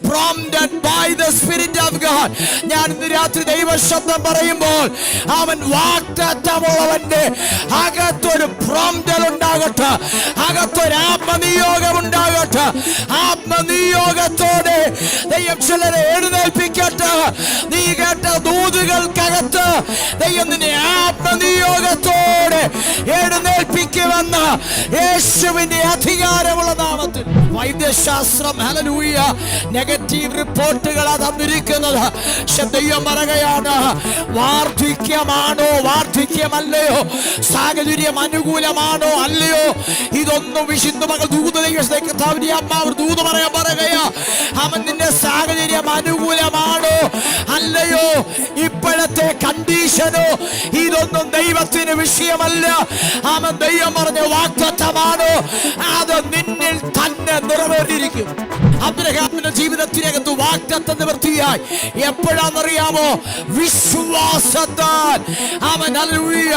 prompted by the Spirit of God. ഞാൻ ഇന്ന് രാത്രി ദൈവശബ്ദം പറയുമ്പോൾ അവൻ വാഗ്ദത്തമുള്ളവന്റെ അകത്തൊരു പ്രോംപ്റ്റൽ ഉണ്ടാകട്ടെ, അകത്തൊരു ആത്മനിയോഗം ഉണ്ടാകട്ടെ. ആത്മനിയോഗത്തോടെ ദൈവം ചിലരെ എഴുന്നേൽപ്പിക്കട്ടെ. നീ കേട്ട ദൂതുകൾക്കകത്ത് ദൈവം നിന്നെ ആത്മനിയോഗത്തോടെ എഴുന്നേൽപ്പിക്കുമെന്ന യേശുവിന്റെ അധികാരമുള്ള നാമത്തിൽ. വൈദ്യശാസ്ത്രം ഹല്ലേലൂയ നെഗറ്റീവ് റിപ്പോർട്ടുകളാണ് തന്നിരിക്കുന്നത്. ദൈവം പറയുകയാണ്, വാർദ്ധക്യമാണോ വാർദ്ധക്യമല്ലയോ, സാഹചര്യം അനുകൂലമാണോ അല്ലയോ, ഇതൊന്നും വിശുദ്ധ മകൾ ദൂത് പറയുകയാ. അവൻ നിന്റെ സാഹചര്യം അനുകൂലമാണോ അല്ലയോ, ഇപ്പോഴത്തെ കണ്ടീഷനോ, ഇതൊന്നും ദൈവത്തിന് വിഷയമല്ല. അവൻ ദൈവം പറഞ്ഞ വാഗ്ദത്തമാണോ അത് നിന്നിൽ തന്നെ നിറവേറിയിരിക്കും. അബ്രഹാമിന്റെ ജീവിതത്തിനകത്ത് വാഗ്ദത്തം നിവൃത്തിയായി. എപ്പോഴാണെന്നറിയാമോ? വിശ്വാസത്താൽ അവൻ ഹല്ലേലൂയ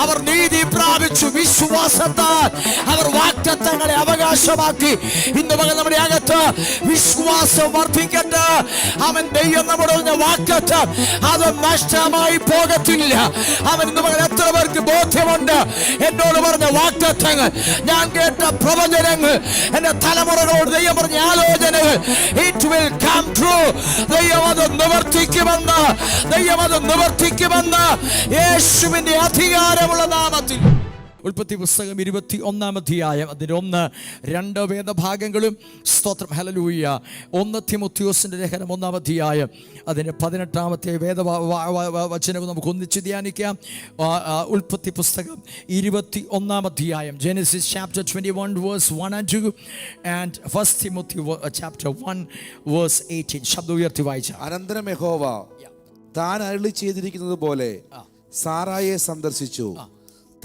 അവർ നീതി പ്രാപിച്ചു. വിശ്വാസത്താൽ അവർ വാഗ്ദത്തങ്ങളെ അവകാശമാക്കി. ഇന്ന് പകൽ നമ്മുടെ അകത്ത് വിശ്വാസം വർദ്ധിക്കട്ടെ. അവൻ ദൈവം നമ്മുടെ വാഗ്ദത്തം അത് നഷ്ടമായി പോകത്തില്ല. അവൻ ഇന്ന് പകൽ എത്ര പേർക്ക് ബോധ്യമുണ്ട്? എന്നോട് പറഞ്ഞ വാഗ്ദത്തങ്ങൾ, ഞാൻ കേട്ട പ്രവചനങ്ങൾ, എന്റെ തലമുറകളോട് ദൈവം പറഞ്ഞ ആലോചനകൾ, it will come true. ദൈവം അത് നിവർത്തിക്കുമെന്ന് യേശുവിന്റെ അധികാരമുള്ള നാമത്തിൽ. ഉൽപ്പത്തി പുസ്തകം 21-ാം അധ്യായം അതിന്റെ 1-2 വേദഭാഗങ്ങളും സ്തോത്രം ഹല്ലേലൂയ. 1 തിമോഥെയോസിന്റെ ലേഖനം 1-ാം അധ്യായം അതിന്റെ 18-ാമത്തെ വേദവചനവും നമുക്ക് ഒന്നിച്ച് ധ്യാനിക്കാം. ഉൽപ്പത്തി പുസ്തകം 21-ാം അധ്യായം, Genesis chapter 21 verse 1 and 2 and 1 Timothy chapter 1 verse 18. ശബ്ദം ഉയർത്തി വായിച്ച. അനന്തരം യഹോവ താൻ അരുളി ചെയ്തിരിക്കുന്നത് പോലെ സാറായെ സന്ദർശിച്ചു.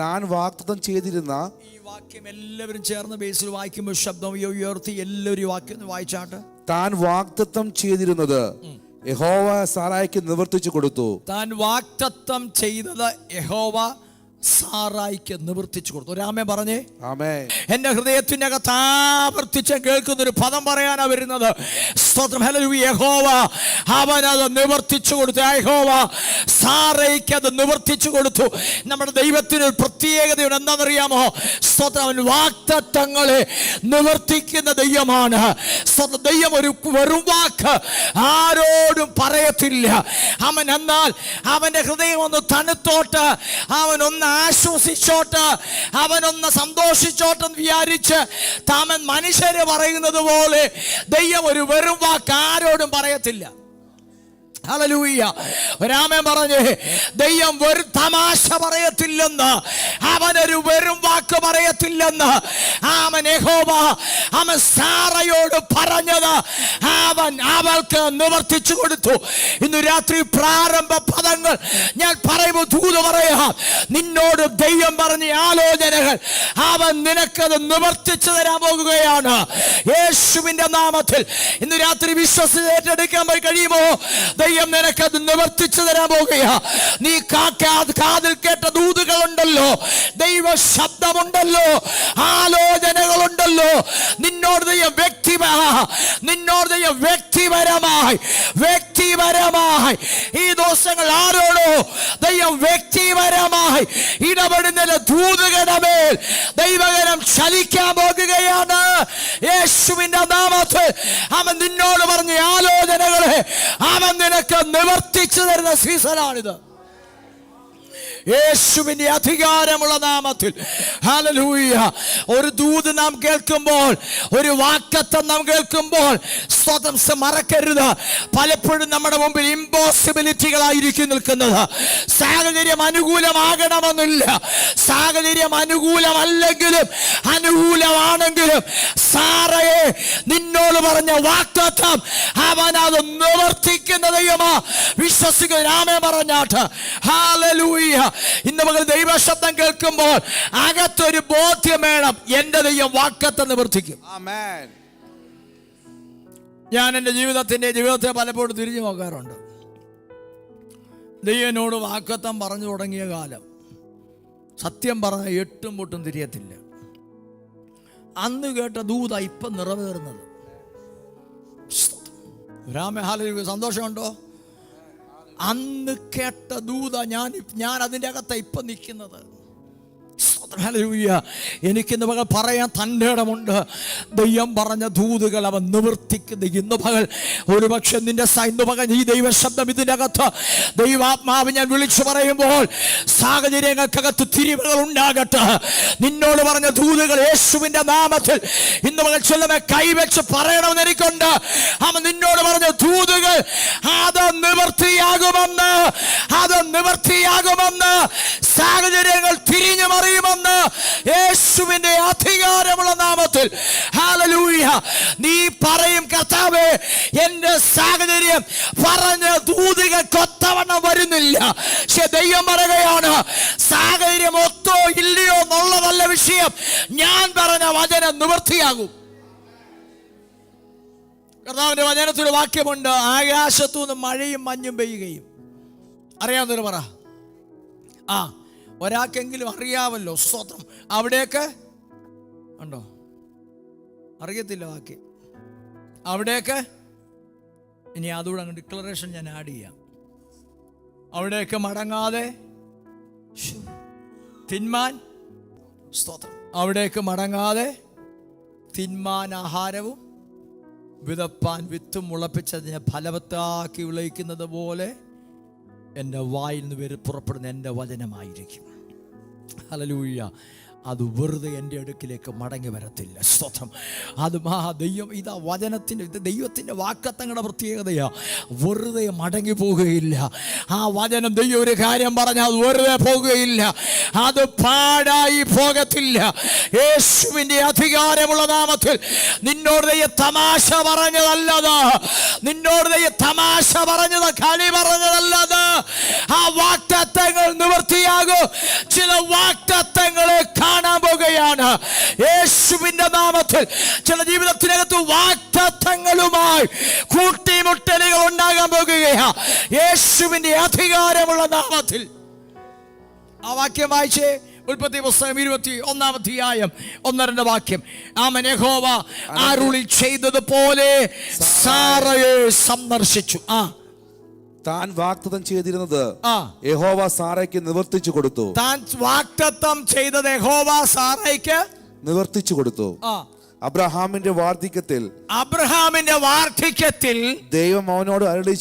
താൻ വാഗ്ദത്തം ചെയ്തിരുന്ന, ഈ വാക്യം എല്ലാവരും ചേർന്ന് ബേസിൽ വായിക്കുമ്പോൾ ശബ്ദം ഉയർത്തി എല്ലാവരും വാക്യം വായിച്ചാട്ട്. താൻ വാഗ്ദത്തം ചെയ്തിരുന്നത് യഹോവ സാറായിക്ക് നിവർത്തിച്ചു കൊടുത്തു. താൻ വാഗ്ദത്തം ചെയ്തത് യഹോവ സാറായിക്ക് നിവർത്തിച്ചു കൊടുത്തു. ഒരു ആമേൻ പറഞ്ഞേ. ആമേൻ. എന്റെ ഹൃദയത്തിന്റെ അകത്ത് ആവർത്തിച്ച് കേൾക്കുന്ന ഒരു പദം പറയാനാ വരുന്നത്. സ്തോത്രം ഹല്ലേലൂയ. യഹോവ അവനത് നിവർത്തിച്ചു കൊടുത്തു. യഹോവ സാറയ്ക്ക് അത് നിവർത്തിച്ചു കൊടുത്തു. നമ്മുടെ ദൈവത്തിന് ഒരു പ്രത്യേകതയുണ്ട്. എന്താണെന്നറിയാമോ? സ്തോത്രം, അവൻ വാഗ്ദത്തങ്ങളെ നിവർത്തിക്കുന്ന ദൈവമാണ്. ദൈവം ഒരു വെറും വാക്ക് ആരോടും പറയത്തില്ല. അവൻ എന്നാൽ അവന്റെ ഹൃദയം ഒന്ന് തണുത്തോട്ട്, അവനൊന്ന് ആശ്വസിച്ചോട്ട്, അവനൊന്ന് സന്തോഷിച്ചോട്ടെന്ന് വിചാരിച്ച് താമൻ മനുഷ്യര് പറയുന്നത് പോലെ ദൈവം ഒരു വെറും വാക്ക് ആരോടും പറയത്തില്ല. ഹല്ലേലൂയ. ഒരാമേൻ പറഞ്ഞേ. ദൈവം വെറും തമാശ പറയത്തില്ലെന്ന്, അവനൊരു വെറും വാക്ക് പറയത്തില്ലെന്ന് അവൻ യഹോവ അവൻ സാറയോട് പറഞ്ഞത് അവൻ അവൾക്ക് നിവർത്തിച്ചു കൊടുത്തു. ഇന്ന് രാത്രി പ്രാരംഭ പദങ്ങൾ ഞാൻ പറയുമ്പോൾ ദൂത് പറയാം. നിന്നോട് ദൈവം പറഞ്ഞ ആലോചനകൾ അവൻ നിനക്കത് നിവർത്തിച്ചു തരാൻ പോകുകയാണ് യേശുവിന്റെ നാമത്തിൽ. ഇന്ന് രാത്രി വിശ്വസിച്ച് ഏറ്റെടുക്കാൻ പോയി കഴിയുമോ? ദൈവം നിനക്കത് നിവർത്തിച്ചു തരാൻ പോകുക. നീ കാതിൽ കേട്ട ദൂതുകളുണ്ടല്ലോ, ദൈവ ശബ്ദമുണ്ടല്ലോ, ആലോചനകളുണ്ടല്ലോ. നിന്നോട് ദൈവം വ്യക്തിപരമായി ഈ ദിവസങ്ങൾ ആരോടോ ദൈവം വ്യക്തിപരമായി ഇടപെടുന്ന ദൂതുകളുടെ മേൽ ദൈവകരം ചലിക്കാൻ പോകുകയാണ് യേശുവിന്റെ നാമത്തിൽ. അവൻ നിന്നോട് പറഞ്ഞ ആലോചനകളെ അവൻ നിനക്ക് നിവർത്തിച്ചു തരുന്ന സീസണാണിത്. യേശുവിന്റെ അധികാരമുള്ള നാമത്തിൽ. ഹല്ലേലൂയ. ഒരു ദൂത് നാം കേൾക്കുമ്പോൾ, ഒരു വാഗ്ദത്തം നാം കേൾക്കുമ്പോൾ സ്വതം മറക്കരുത്. പലപ്പോഴും നമ്മുടെ മുമ്പിൽ ഇമ്പോസിബിലിറ്റികളായിരിക്കും നിൽക്കുന്നത്. സാഹചര്യം അനുകൂലമാകണമെന്നില്ല. സാഹചര്യം അനുകൂലമല്ലെങ്കിലും അനുകൂലമാണെങ്കിലും സാറയെ നിന്നോട് പറഞ്ഞ വാഗ്ദത്തം അവൻ അത് നിവർത്തിക്കുന്ന ദൈവമാ. വിശ്വസിക്കുന്ന ആമേൻ പറഞ്ഞാട്ട്. ഹല്ലേലൂയ. ഇന്ന് മകൾ ദൈവശബ്ദം കേൾക്കുമ്പോൾ അകത്തൊരു ബോധ്യം വേണം, എന്റെ ദൈവം വാഗ്ദത്തം നിവർത്തിക്കും. ആമേൻ. ഞാൻ എൻ്റെ ജീവിതത്തെ പലപ്പോഴും തിരിഞ്ഞു നോക്കാറുണ്ട്. ദൈവനോട് വാഗ്ദത്തം പറഞ്ഞു തുടങ്ങിയ കാലം സത്യം പറഞ്ഞ എട്ടും പൊട്ടും തിരിയത്തില്ല. അന്ന് കേട്ട ദൂത ഇപ്പം നിറവേറുന്നത്. ഹല്ലേലൂയ. സന്തോഷമുണ്ടോ? അന്ന് കേട്ട ദൂത ഞാൻ അതിൻ്റെ അകത്ത് ഇപ്പം നിൽക്കുന്നത്. ഹല്ലേലൂയ. എനിക്കിന്ന് പകൽ പറയാൻ തൻ്റെ ഇടമുണ്ട്. ദൈവം പറഞ്ഞ ദൂതുകൾ അവൻ നിവർത്തിക്കുന്ന ഇന്ന് പകൽ. ഒരുപക്ഷെ നിന്റെ ഇന്ന് പകൽ ഈ ദൈവശബ്ദം ഇതിൻ്റെ അകത്ത് ദൈവാത്മാവ് ഞാൻ വിളിച്ചു പറയുമ്പോൾ സാഹചര്യങ്ങൾക്കകത്ത് തിരിവുകൾ ഉണ്ടാകട്ടെ. നിന്നോട് പറഞ്ഞ ദൂതുകൾ യേശുവിൻ്റെ നാമത്തിൽ ഇന്ന് പകൽ ചിലവെ കൈവച്ച് പറയണമെന്ന് എനിക്കുണ്ട്. അവൻ നിന്നോട് പറഞ്ഞ ദൂതുകൾ അത് നിവർത്തിയാകുമെന്ന് സാഹചര്യങ്ങൾ തിരിഞ്ഞു മറിയുമെന്ന് യേശുവിന്റെ അധികാരമുള്ള നാമത്തിൽ. ഹല്ലേലൂയ. നീ പറയും, കർത്താവേ, എന്റെ സാഹചര്യം പറഞ്ഞ ദൂതുകൾ കൊത്തവണ്ണം വരുന്നില്ല. പക്ഷെ ദൈവം പറയുകയാണ്, സാഹചര്യം ഒത്തോ ഇല്ലയോ എന്നുള്ളതല്ല വിഷയം, ഞാൻ പറഞ്ഞ വചനം നിവൃത്തിയാകും. കർത്താവിന്റെ വചനത്തിൽ വാക്യമുണ്ട്, ആകാശത്തു നിന്ന് മഴയും മഞ്ഞും പെയ്യുകയും. അറിയാവുന്നവര് പറ. ഒരാൾക്കെങ്കിലും അറിയാമല്ലോ. സ്തോത്രം. അവിടേക്ക് ഉണ്ടോ? അറിയത്തില്ല വാക്യം. അവിടേക്ക് ഇനി അതുകൂടെ അങ്ങ് ഡിക്ലറേഷൻ ഞാൻ ആഡ് ചെയ്യാം. അവിടേക്ക് മടങ്ങാതെ തിന്മാൻ. സ്തോത്രം. അവിടേക്ക് മടങ്ങാതെ തിന്മാൻ ആഹാരവും വിതപ്പാൻ വിത്തും മുളപ്പിച്ചതിനെ ഫലവത്താക്കി വിളയിക്കുന്നത് പോലെ എൻ്റെ വായിൽ നിന്ന് പുറപ്പെടുന്ന എൻ്റെ വചനമായിരിക്കും. ഹല്ലേലൂയ. അത് വെറുതെ എൻ്റെ അടുക്കിലേക്ക് മടങ്ങി വരത്തില്ല. സ്തോത്രം. അത് ദൈവം ഇതാ വചനത്തിൻ്റെ ദൈവത്തിൻ്റെ വാക്കത്തങ്ങളുടെ പ്രത്യേകതയാ. വെറുതെ മടങ്ങി പോകുകയില്ല. ആ വചനം ദൈവം ഒരു കാര്യം പറഞ്ഞാൽ അത് വെറുതെ പോകുകയില്ല, അത് പാഴായി പോകത്തില്ല. യേശുവിൻ്റെ അധികാരമുള്ള നാമത്തിൽ നിന്നോട് ദൈവം തമാശ പറഞ്ഞതല്ലത്, നിന്നോട് ദൈവം തമാശ പറഞ്ഞത്, കളി പറഞ്ഞതല്ലത്. ആ വാക്തത്വങ്ങൾ നിവൃത്തിയാകും. ചില വാക്തത്വങ്ങളെ കാണാൻ പോകുകയാണ് യേശുവിന്റെ നാമത്തിൽ. ചില ജീവിതത്തിനകത്ത് വാക്തത്വങ്ങളുമായി കൂട്ടിമുട്ടലുകൾ ഉണ്ടാകാൻ പോകുകയാണ് യേശുവിന്റെ അധികാരമുള്ള നാമത്തിൽ. ആ വാക്യം വായിച്ചേ. ഉൽപ്പത്തി പുസ്തകം 21-ാം അധ്യായം 1-2 വാക്യം. ആമേൻ. യഹോവ അരുളി ചെയ്തതുപോലെ സാറയെ സന്ദർശിച്ചു. താൻ വാഗ്ദത്തം ചെയ്തിരുന്നത് യഹോവ സാറയ്ക്ക് നിവർത്തിച്ചു കൊടുത്തു. താൻ വാഗ്ദത്തം ചെയ്തത് യഹോവ സാറയ്ക്ക് നിവർത്തിച്ചു കൊടുത്തു. അബ്രഹാമിന്റെ വാർദ്ധക്യത്തിൽ ദൈവം അവനോട് അരുളി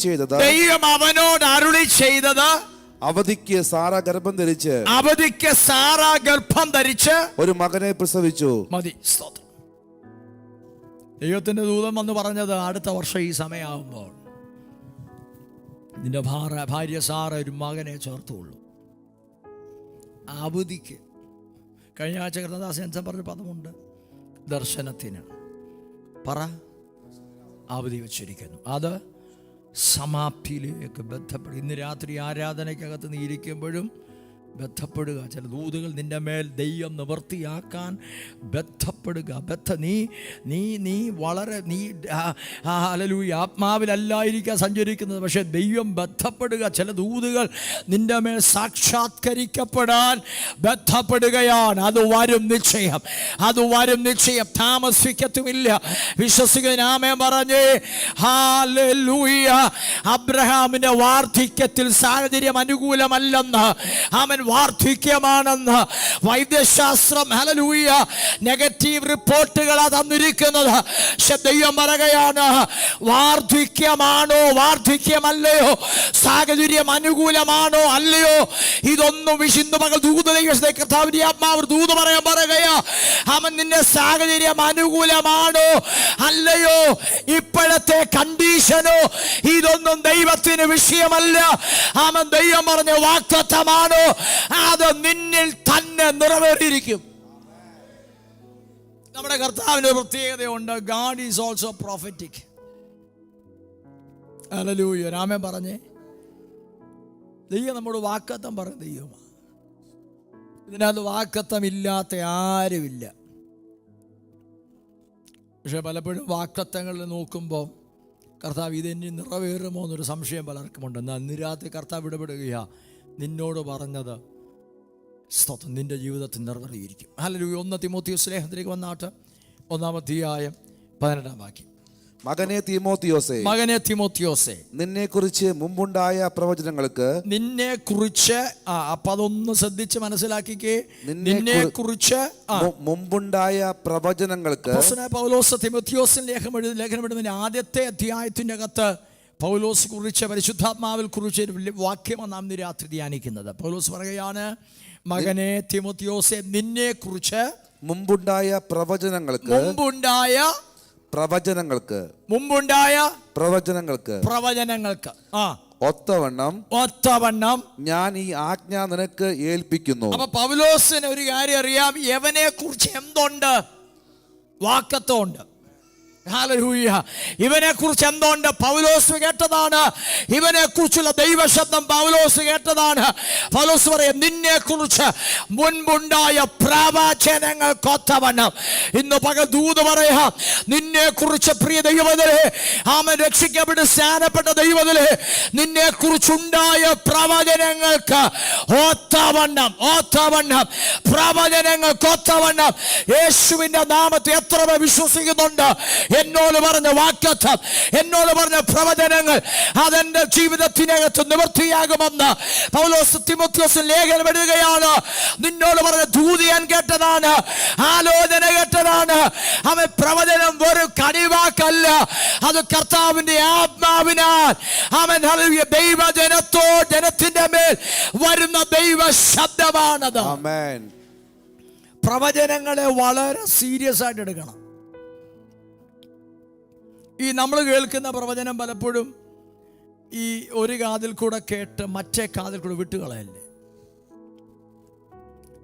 ചെയ്തത് അവധിക്ക് സാറ ഗർഭം ധരിച്ച് ഒരു മകനെ പ്രസവിച്ചു. മതി. സ്തോത്രം. ദൈവത്തിന്റെ ദൂതൻ വന്ന് പറഞ്ഞത്, അടുത്ത വർഷം ഈ സമയമാകുമ്പോൾ നിന്റെ ഭാര്യ സാറ ഒരു മകനെ ചേർത്തുള്ളൂ. അവധിക്ക്. കഴിഞ്ഞ ആഴ്ച കൃഷ്ണദാസൻ പറഞ്ഞ പദമുണ്ട്, ദർശനത്തിന് പറ അവധി വച്ചിരിക്കുന്നു. അത് സമാപ്തിയിലേക്ക് ബന്ധപ്പെടും. ഇന്ന് രാത്രി ആരാധനയ്ക്കകത്ത് നീ ഇരിക്കുമ്പോഴും ബന്ധപ്പെടുക. ചില ദൂതുകൾ നിന്റെ മേൽ ദൈവം നിവർത്തിയാക്കാൻ ബന്ധപ്പെടുക. നീ വളരെ ഹല്ലേലൂയ ആത്മാവിലല്ലായിരിക്കാം സഞ്ചരിക്കുന്നത്, പക്ഷെ ദൈവം ബന്ധപ്പെടുക. ചില ദൂതുകൾ നിന്റെ മേൽ സാക്ഷാത്കരിക്കപ്പെടാൻ ബന്ധപ്പെടുകയാണ്. അത് വരും നിശ്ചയം, താമസിക്കത്തുമില്ല. വിശ്വസിക്കുന്ന ആമേൻ പറഞ്ഞേ. ഹല്ലേലൂയ. അബ്രഹാമിന്റെ വാർദ്ധക്യത്തിൽ സാഹചര്യം അനുകൂലമല്ലെന്ന്, അവൻ വാർദ്ധക്യമാണെന്ന് വൈദ്യശാസ്ത്രം ഹല്ലേലൂയ നെഗറ്റീവ് റിപ്പോർട്ടുകളാണ് തന്നിരിക്കുന്നത്. പക്ഷെ ദൈവം പറയുകയാണ്, വാർദ്ധക്യമാണോ വാർദ്ധക്യമല്ലയോ, സാഹചര്യം അനുകൂലമാണോ അല്ലയോ, ഇതൊന്നും വിശുദ്ധ മകൾ കർത്താവിന്റെ ആത്മാവ് ദൂത് പറയുകയാ. അവൻ നിന്റെ സാഹചര്യം അനുകൂലമാണോ അല്ലയോ, ഇപ്പോഴത്തെ കണ്ടീഷനോ, ഇതൊന്നും ദൈവത്തിന് വിഷയമല്ല. അവൻ ദൈവം പറഞ്ഞ വാഗ്ദത്തമാണോ അത് നിന്നിൽ തന്നെ നിറവേറിയിരിക്കും. നമ്മുടെ കർത്താവിന്റെ പ്രത്യേകതയുണ്ട്. God is also prophetic. Hallelujah. Raman പറഞ്ഞേ, ദൈവം നമ്മുടെ വാഗ്ദത്തം പറഞ്ഞ ദൈവമാണ്. ഇതിനകത്ത് വാഗ്ദത്തം ഇല്ലാത്ത ആരുമില്ല. പക്ഷെ പലപ്പോഴും വാഗ്ദത്തങ്ങളിൽ നോക്കുമ്പോൾ കർത്താവ് ഇതെന്നെ നിറവേറുമോ എന്നൊരു സംശയം പലർക്കുമുണ്ട്. എന്നാൽ ഇന്ന് രാത്രി കർത്താവ് ഇടപെടുകയാ. നിന്നോട് പറഞ്ഞത് സ്തോത്രം നിന്റെ ജീവിതത്തിൽ നിറവേറിയിരിക്കും. ഹല്ലേലൂയ. 1 തിമോഥെയോസ് ലേഖനത്തിലേക്ക് വന്നാട്ട് 1-ാം അധ്യായം 12-ാം വാക്യം. മകനെ തീമോത്തിയോസേ, മകനെ തിമോത്തിയോസേ, നിന്നെ കുറിച്ച് മുമ്പുണ്ടായ പ്രവചനങ്ങൾക്ക്, നിന്നെ കുറിച്ച് അപ്പൊ അതൊന്ന് ശ്രദ്ധിച്ച് മനസ്സിലാക്കിക്കേ. നിന്നെ കുറിച്ച് മുമ്പുണ്ടായ പ്രവചനങ്ങൾക്ക്. പൗലോസ് തിമോത്തിയോസിന് ലേഖനം എഴുതുന്നതിന്റെ ആദ്യത്തെ അധ്യായത്തിന്റെ അകത്ത് പൗലോസ് കുറിച്ച്, പരിശുദ്ധാത്മാവിൽ കുറിച്ച് ഒരു വാക്യമാണ് നാം ഇന്ന് രാത്രി ധ്യാനിക്കുന്നത്. പൗലോസ് പറയുകയാണ്, മകനെ തിമോത്തിയോസേ, നിന്നെ കുറിച്ച് മുമ്പുണ്ടായ പ്രവചനങ്ങൾക്ക്, പ്രവചനങ്ങൾക്ക് ഒത്തവണ്ണം ഞാൻ ഈ ആജ്ഞ നിനക്ക് ഏൽപ്പിക്കുന്നു. അപ്പൊ പൗലോസിന് ഒരു കാര്യം അറിയാം, യവനെ കുറിച്ച് എന്തുണ്ട്? വാക്കത്വമുണ്ട്. ഹല്ലേലൂയ. ഇവനെ കുറിച്ച് എന്തുണ്ട്? പൗലോസ് കേട്ടതാണ്. ഇവനെ കുറിച്ചുള്ള ദൈവശബ്ദം പൗലോസ് കേട്ടതാണ്. പൗലോസ് പറയും, നിന്നെ കുറിച്ച് മുൻപുണ്ടായ പ്രവചനങ്ങൾക്കൊത്തവണ്ണം. ഇന്ന് പകൽ ദൂത് പറയാ, നിന്നെ കുറിച്ച് പ്രിയ ദൈവത്തിലെ, ആമൻ രക്ഷിക്കപ്പെട്ട് സ്നാനപ്പെട്ട ദൈവത്തിലെ, നിന്നെ കുറിച്ചുണ്ടായ പ്രവചനങ്ങൾക്ക് ഒത്തവണ്ണം പ്രവചനങ്ങൾക്കൊത്തവണ്ണം യേശുവിന്റെ നാമത്തെ എത്ര പേർ വിശ്വസിക്കുന്നുണ്ട്? എന്നോട് പറഞ്ഞ വാക്തത്വം, എന്നോട് പറഞ്ഞ പ്രവചനങ്ങൾ അതെന്റെ ജീവിതത്തിനകത്ത് നിവൃത്തിയാകുമെന്ന് പൗലോസ് തിമോത്തിയോസിന് ലേഖനം എഴുതുകയാണ്. നിന്നോട് പറഞ്ഞ ദൂത് ഞാൻ കേട്ടതാണ്, ആലോചന കേട്ടതാണ്. അവൻ പ്രവചനം വെറും കണിവാക്കല്ല, അത് കർത്താവിന്റെ ആത്മാവിനാൽ അവൻ ജനത്തിന്റെ മേൽ വരുന്ന ദൈവ ശബ്ദമാണത്. പ്രവചനങ്ങളെ വളരെ സീരിയസ് ആയിട്ട് എടുക്കണം. ഈ നമ്മൾ കേൾക്കുന്ന പ്രവചനം പലപ്പോഴും ഈ ഒരു കാതിൽ കൂടെ കേട്ട് മറ്റേ കാതിൽ കൂടെ വിട്ടുകളയല്ലേ.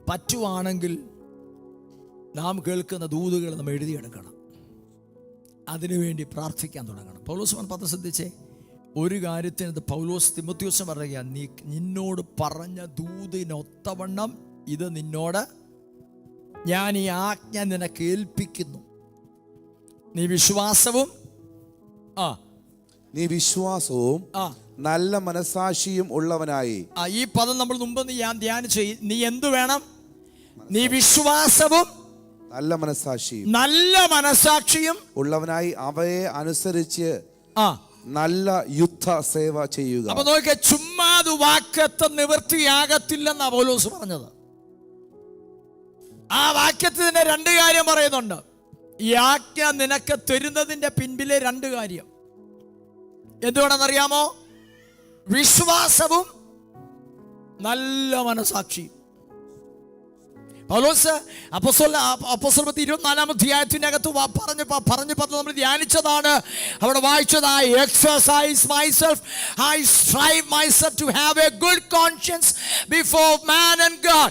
പറ്റുവാണെങ്കിൽ നാം കേൾക്കുന്ന ദൂതുകൾ നമ്മൾ എഴുതിയെടുക്കണം, അതിനുവേണ്ടി പ്രാർത്ഥിക്കാൻ തുടങ്ങണം. പൗലോസ് പദം ശ്രദ്ധിച്ചേ, ഒരു കാര്യത്തിന് പൗലോസ് തിമോത്തിയോസിന് പറയുക, നിന്നോട് പറഞ്ഞ ദൂതിനൊത്തവണ്ണം ഇത് നിന്നോട് ഞാൻ ഈ ആജ്ഞ നിനക്ക് ഏൽപ്പിക്കുന്നു. നീ വിശ്വാസവും നല്ല മനസാക്ഷിയും ഉള്ളവനായി. ഈ പദം നമ്മൾ മുമ്പ് ഞാൻ ധ്യാനിച്ചു. നീ എന്തു വേണം? നീ വിശ്വാസവും നല്ല മനസാക്ഷിയും ഉള്ളവനായി അവയെ അനുസരിച്ച് നല്ല യുദ്ധ സേവ ചെയ്യുക. അപ്പൊ നോക്കിയ, ചുമ്മാത് വാക്യത്വം നിവൃത്തിയാകത്തില്ലെന്നാ പൗലോസ് പറഞ്ഞത്. ആ വാക്യത്തിന് രണ്ട് കാര്യം പറയുന്നുണ്ട്. ഈ ആജ്ഞ നിനക്ക് തരുന്നതിന്റെ പിൻപിലെ രണ്ട് കാര്യം എന്തുകൊണ്ടെന്നറിയാമോ? വിശ്വാസവും നല്ല മനസാക്ഷിയും. പൗലോസ് അപ്പോസ്തലർ 24 അധ്യായത്തിന്റെ അകത്ത് പറഞ്ഞു നമ്മൾ ധ്യാനിച്ചതാണ്. അവിടെ വായിച്ചത്, I exercise myself, I strive myself to have a good conscience before man and God.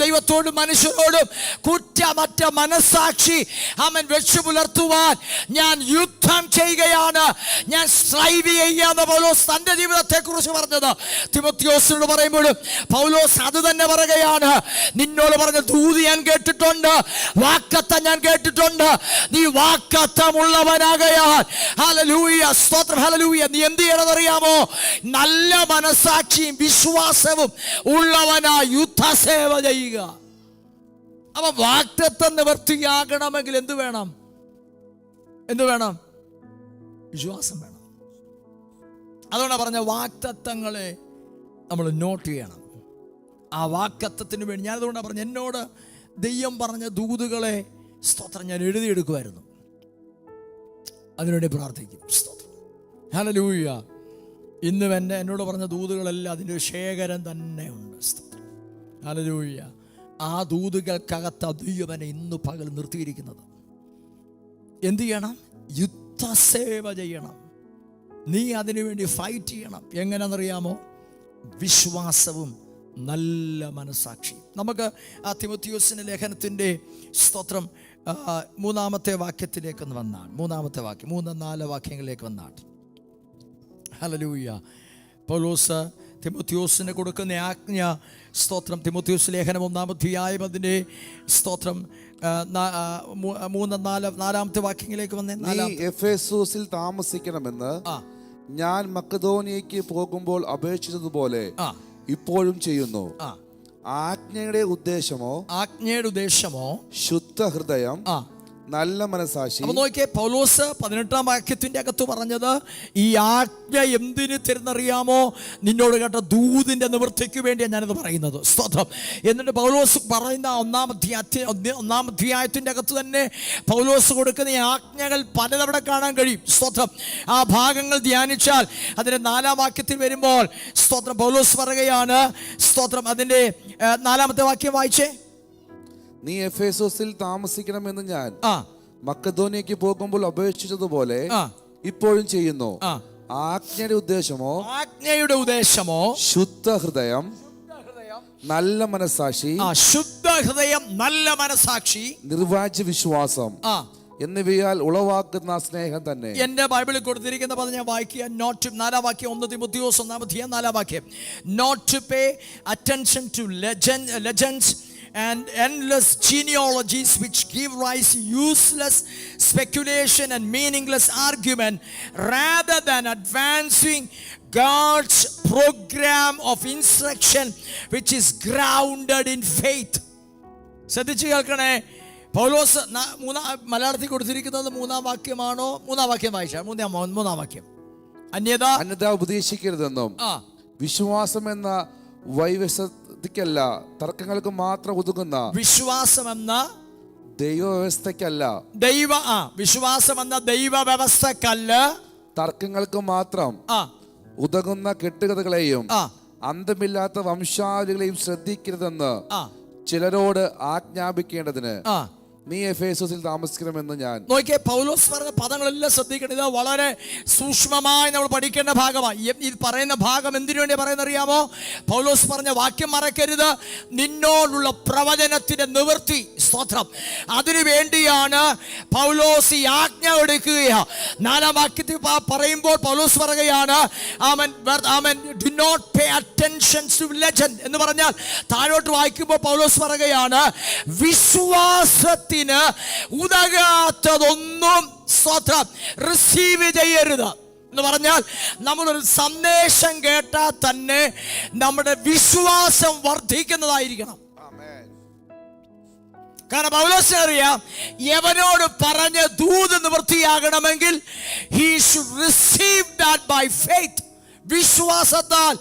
ദൈവത്തോടും മനുഷ്യരോടും കുറ്റമറ്റ മനസാക്ഷി അവൻ വെച്ചു പുലർത്തുവാൻ ഞാൻ യുദ്ധം ചെയ്യുകയാണ്, ഞാൻ സ്ട്രൈവ് ചെയ്യുകയാണ് പൗലോസ് തന്റെ ജീവിതത്തെ കുറിച്ച് പറഞ്ഞത്. തിമോത്തിയോസിനോട് പറയുമ്പോഴും പൗലോസ് അത് തന്നെ പറയുകയാണ്. നിന്നോട് പറഞ്ഞ ദൂത് ഞാൻ കേട്ടിട്ടുണ്ട്, വാക്കത്തം ഞാൻ കേട്ടിട്ടുണ്ട്. നീ വാക്കത്തമുള്ളവനാകയാൽ, ഹല്ലേലൂയ, സ്തോത്രം, ഹല്ലേലൂയ, നീ എന്ത് ചെയ്യണമെന്നറിയാമോ? നല്ല മനസാക്ഷിയും വിശ്വാസവും ഉള്ളവനായി യുദ്ധസേവ ചെയ്യുക. അപ്പൊ വാക്തത്വം നിവൃത്തിയാകണമെങ്കിൽ എന്ത് വേണം? വിശ്വാസം വേണം. അതുകൊണ്ടാണ് പറഞ്ഞ വാക്തത്വങ്ങളെ നമ്മൾ നോട്ട് ചെയ്യണം. ആ വാക്തത്വത്തിന് വേണ്ടി ഞാൻ അതുകൊണ്ടാണ് പറഞ്ഞു, എന്നോട് ദൈവം പറഞ്ഞ ദൂതുകളെ സ്തോത്രം ഞാൻ എഴുതിയെടുക്കുമായിരുന്നു, അതിനുവേണ്ടി പ്രാർത്ഥിക്കും. സ്തോത്രം, ഹല്ലേലൂയ. ഇന്നും എന്നോട് പറഞ്ഞ ദൂതുകളെല്ലാം അതിൻ്റെ ശേഖരം തന്നെ ഉണ്ട്. സ്തോത്രം, ഹല്ലേലൂയ. ആ ദൂതുകൾക്കകത്ത് ദൈവനെ ഇന്ന് പകൽ നിർത്തിയിരിക്കുന്നത്. എന്ത് ചെയ്യണം? യുദ്ധസേവ ചെയ്യണം. നീ അതിനുവേണ്ടി ഫൈറ്റ് ചെയ്യണം. എങ്ങനെയാണെന്നറിയാമോ? വിശ്വാസവും നല്ല മനസാക്ഷി. നമുക്ക് ആ തിമോത്തിയോസിന്റെ ലേഖനത്തിൻ്റെ സ്തോത്രം 3-ാമത്തെ വാക്യത്തിലേക്ക് വന്നാണ്. 3-ാമത്തെ വാക്യം, 3-4 വാക്യങ്ങളിലേക്ക് വന്നാണ്. ഹല്ലേലൂയ. പൗലോസ് തിമോത്തിയോസിന് കൊടുക്കുന്ന ആജ്ഞ, സ്തോത്രം, തിമോത്തിയോസ് ലേഖനം 1-ാം അധ്യായം അതിൻ്റെ സ്തോത്രം 3-4 വാക്യങ്ങളിലേക്ക് വന്നേ. എഫെസോസിൽ താമസിക്കണമെന്ന് ഞാൻ മക്കദോനിയയ്ക്ക് പോകുമ്പോൾ അപേക്ഷിച്ചതുപോലെ ഇപ്പോഴും ചെയ്യുന്നു. ആജ്ഞയുടെ ഉദ്ദേശമോ ശുദ്ധ ഹൃദയം, നല്ല മനസാക്ഷി. അപ്പൊ നോക്കിയേ, പൗലോസ് 18-ാം വാക്യത്തിന്റെ അകത്ത് പറഞ്ഞത് ഈ ആജ്ഞ എന്തിന് തരുന്നറിയാമോ? നിന്നോട് കേട്ട ദൂതിന്റെ നിവൃത്തിക്ക് വേണ്ടിയാണ് ഞാനത് പറയുന്നത്. സ്തോത്രം. എന്നിട്ട് പൗലോസ് പറയുന്ന ഒന്നാം അധ്യായത്തിന്റെ അകത്ത് തന്നെ പൗലോസ് കൊടുക്കുന്ന ഈ ആജ്ഞകൾ പലതവണ കാണാൻ കഴിയും. സ്തോത്രം. ആ ഭാഗങ്ങൾ ധ്യാനിച്ചാൽ അതിന്റെ 4-ാം വാക്യത്തിൽ വരുമ്പോൾ സ്തോത്രം പൗലോസ് പറയുകയാണ്. സ്തോത്രം. അതിന്റെ 4-ാമത്തെ വാക്യം വായിച്ചേ. നീ എഫേസോസിൽ താമസിക്കണമെന്ന് ഞാൻ മക്കദോനിയയ്ക്ക് പോകുമ്പോൾ അപേക്ഷിച്ചതുപോലെ ഇപ്പോഴും ചെയ്യുന്നു. ആജ്ഞയുടെ ഉദ്ദേശമോ ശുദ്ധ ഹൃദയം, നല്ല മനസാക്ഷി, ശുദ്ധ ഹൃദയം, നല്ല മനസാക്ഷി, നിർവാജ്യ വിശ്വാസം എന്നിവയാൽ ഉളവാക്കുന്ന സ്നേഹം തന്നെ. എന്റെ ബൈബിളിൽ കൊടുത്തിരിക്കുന്ന പദം ഞാൻ വായിക്കുക. നോട്ട് 4-ാം വാക്യം 1 തിമോഥെയോസ് 1-ാം അധ്യായം 4-ാം വാക്യം. Not to pay attention to legends and endless genealogies which give rise to useless speculation and meaningless argument, rather than advancing God's program of instruction which is grounded in faith. ശ്രദ്ധിച്ചു കേൾക്കണേ. പൗലോസ് മലയാളത്തിൽ കൊടുത്തിരിക്കുന്നത് 3-ാം വാക്യമാണോ? 3-ാം വാക്യം വായിച്ചാൽ 3-ാം വാക്യം. അന്യത ഉപദേശിക്കരുതെന്നും വിശ്വാസം എന്ന വൈവസ്യത്തിക്കല്ല, തർക്കങ്ങൾക്ക് മാത്രം ഒതുങ്ങുന്ന വിശ്വാസം എന്ന ദൈവവ്യവസ്ഥക്കല്ല, വിശ്വാസം എന്ന ദൈവ വ്യവസ്ഥക്കല്ല, തർക്കങ്ങൾക്ക് മാത്രം ഉതകുന്ന കെട്ടുകഥകളെയും അന്തമില്ലാത്ത വംശാവലികളെയും ശ്രദ്ധിക്കരുതെന്ന് ചിലരോട് ആജ്ഞാപിക്കേണ്ടതിന് നീ എഫേസോസിൽ താമസിക്കണമെന്ന് ഞാൻ. നോക്കിയേ, പൗലോസ് പറഞ്ഞ പദങ്ങളെല്ലാം ശ്രദ്ധിക്കണം. ഇത് വളരെ സൂക്ഷ്മമായി നമ്മൾ പഠിക്കേണ്ട ഭാഗമാണ്. ഈ പറയുന്ന ഭാഗം എന്തിനു വേണ്ടി പറയുന്ന അറിയാമോ? പൗലോസ് പറഞ്ഞ വാക്യം മറക്കരുത്. നിന്നോടുള്ള പ്രവചനത്തിന്റെ നിവൃത്തി. സ്തോത്രം. അതിനു വേണ്ടിയാണ് പൗലോസ് ഈ ആജ്ഞ എടുക്കുകയാണ്. 4-ാം വാക്യത്തിൽ പറയുമ്പോൾ പൗലോസ് പറയുകയാണ്, do not pay attention to legend എന്ന് പറഞ്ഞാൽ താഴോട്ട് വായിക്കുമ്പോൾ പൗലോസ് പറയുകയാണ്, വിശ്വാസത്തിന് ഉതകാത്തതൊന്നും സ്തോത്രം റിസീവ് ചെയ്യരുത് എന്ന് പറഞ്ഞാൽ, നമ്മളൊരു സന്ദേശം കേട്ടാൽ തന്നെ നമ്മുടെ വിശ്വാസം വർദ്ധിക്കുന്നതായിരിക്കണം. കാരണം പൗലോസിന് അറിയാം, യവനോട് പറഞ്ഞ ദൂത് നിവൃത്തിയാകണമെങ്കിൽ he should receive that by faith. വിശ്വാസത്താൽ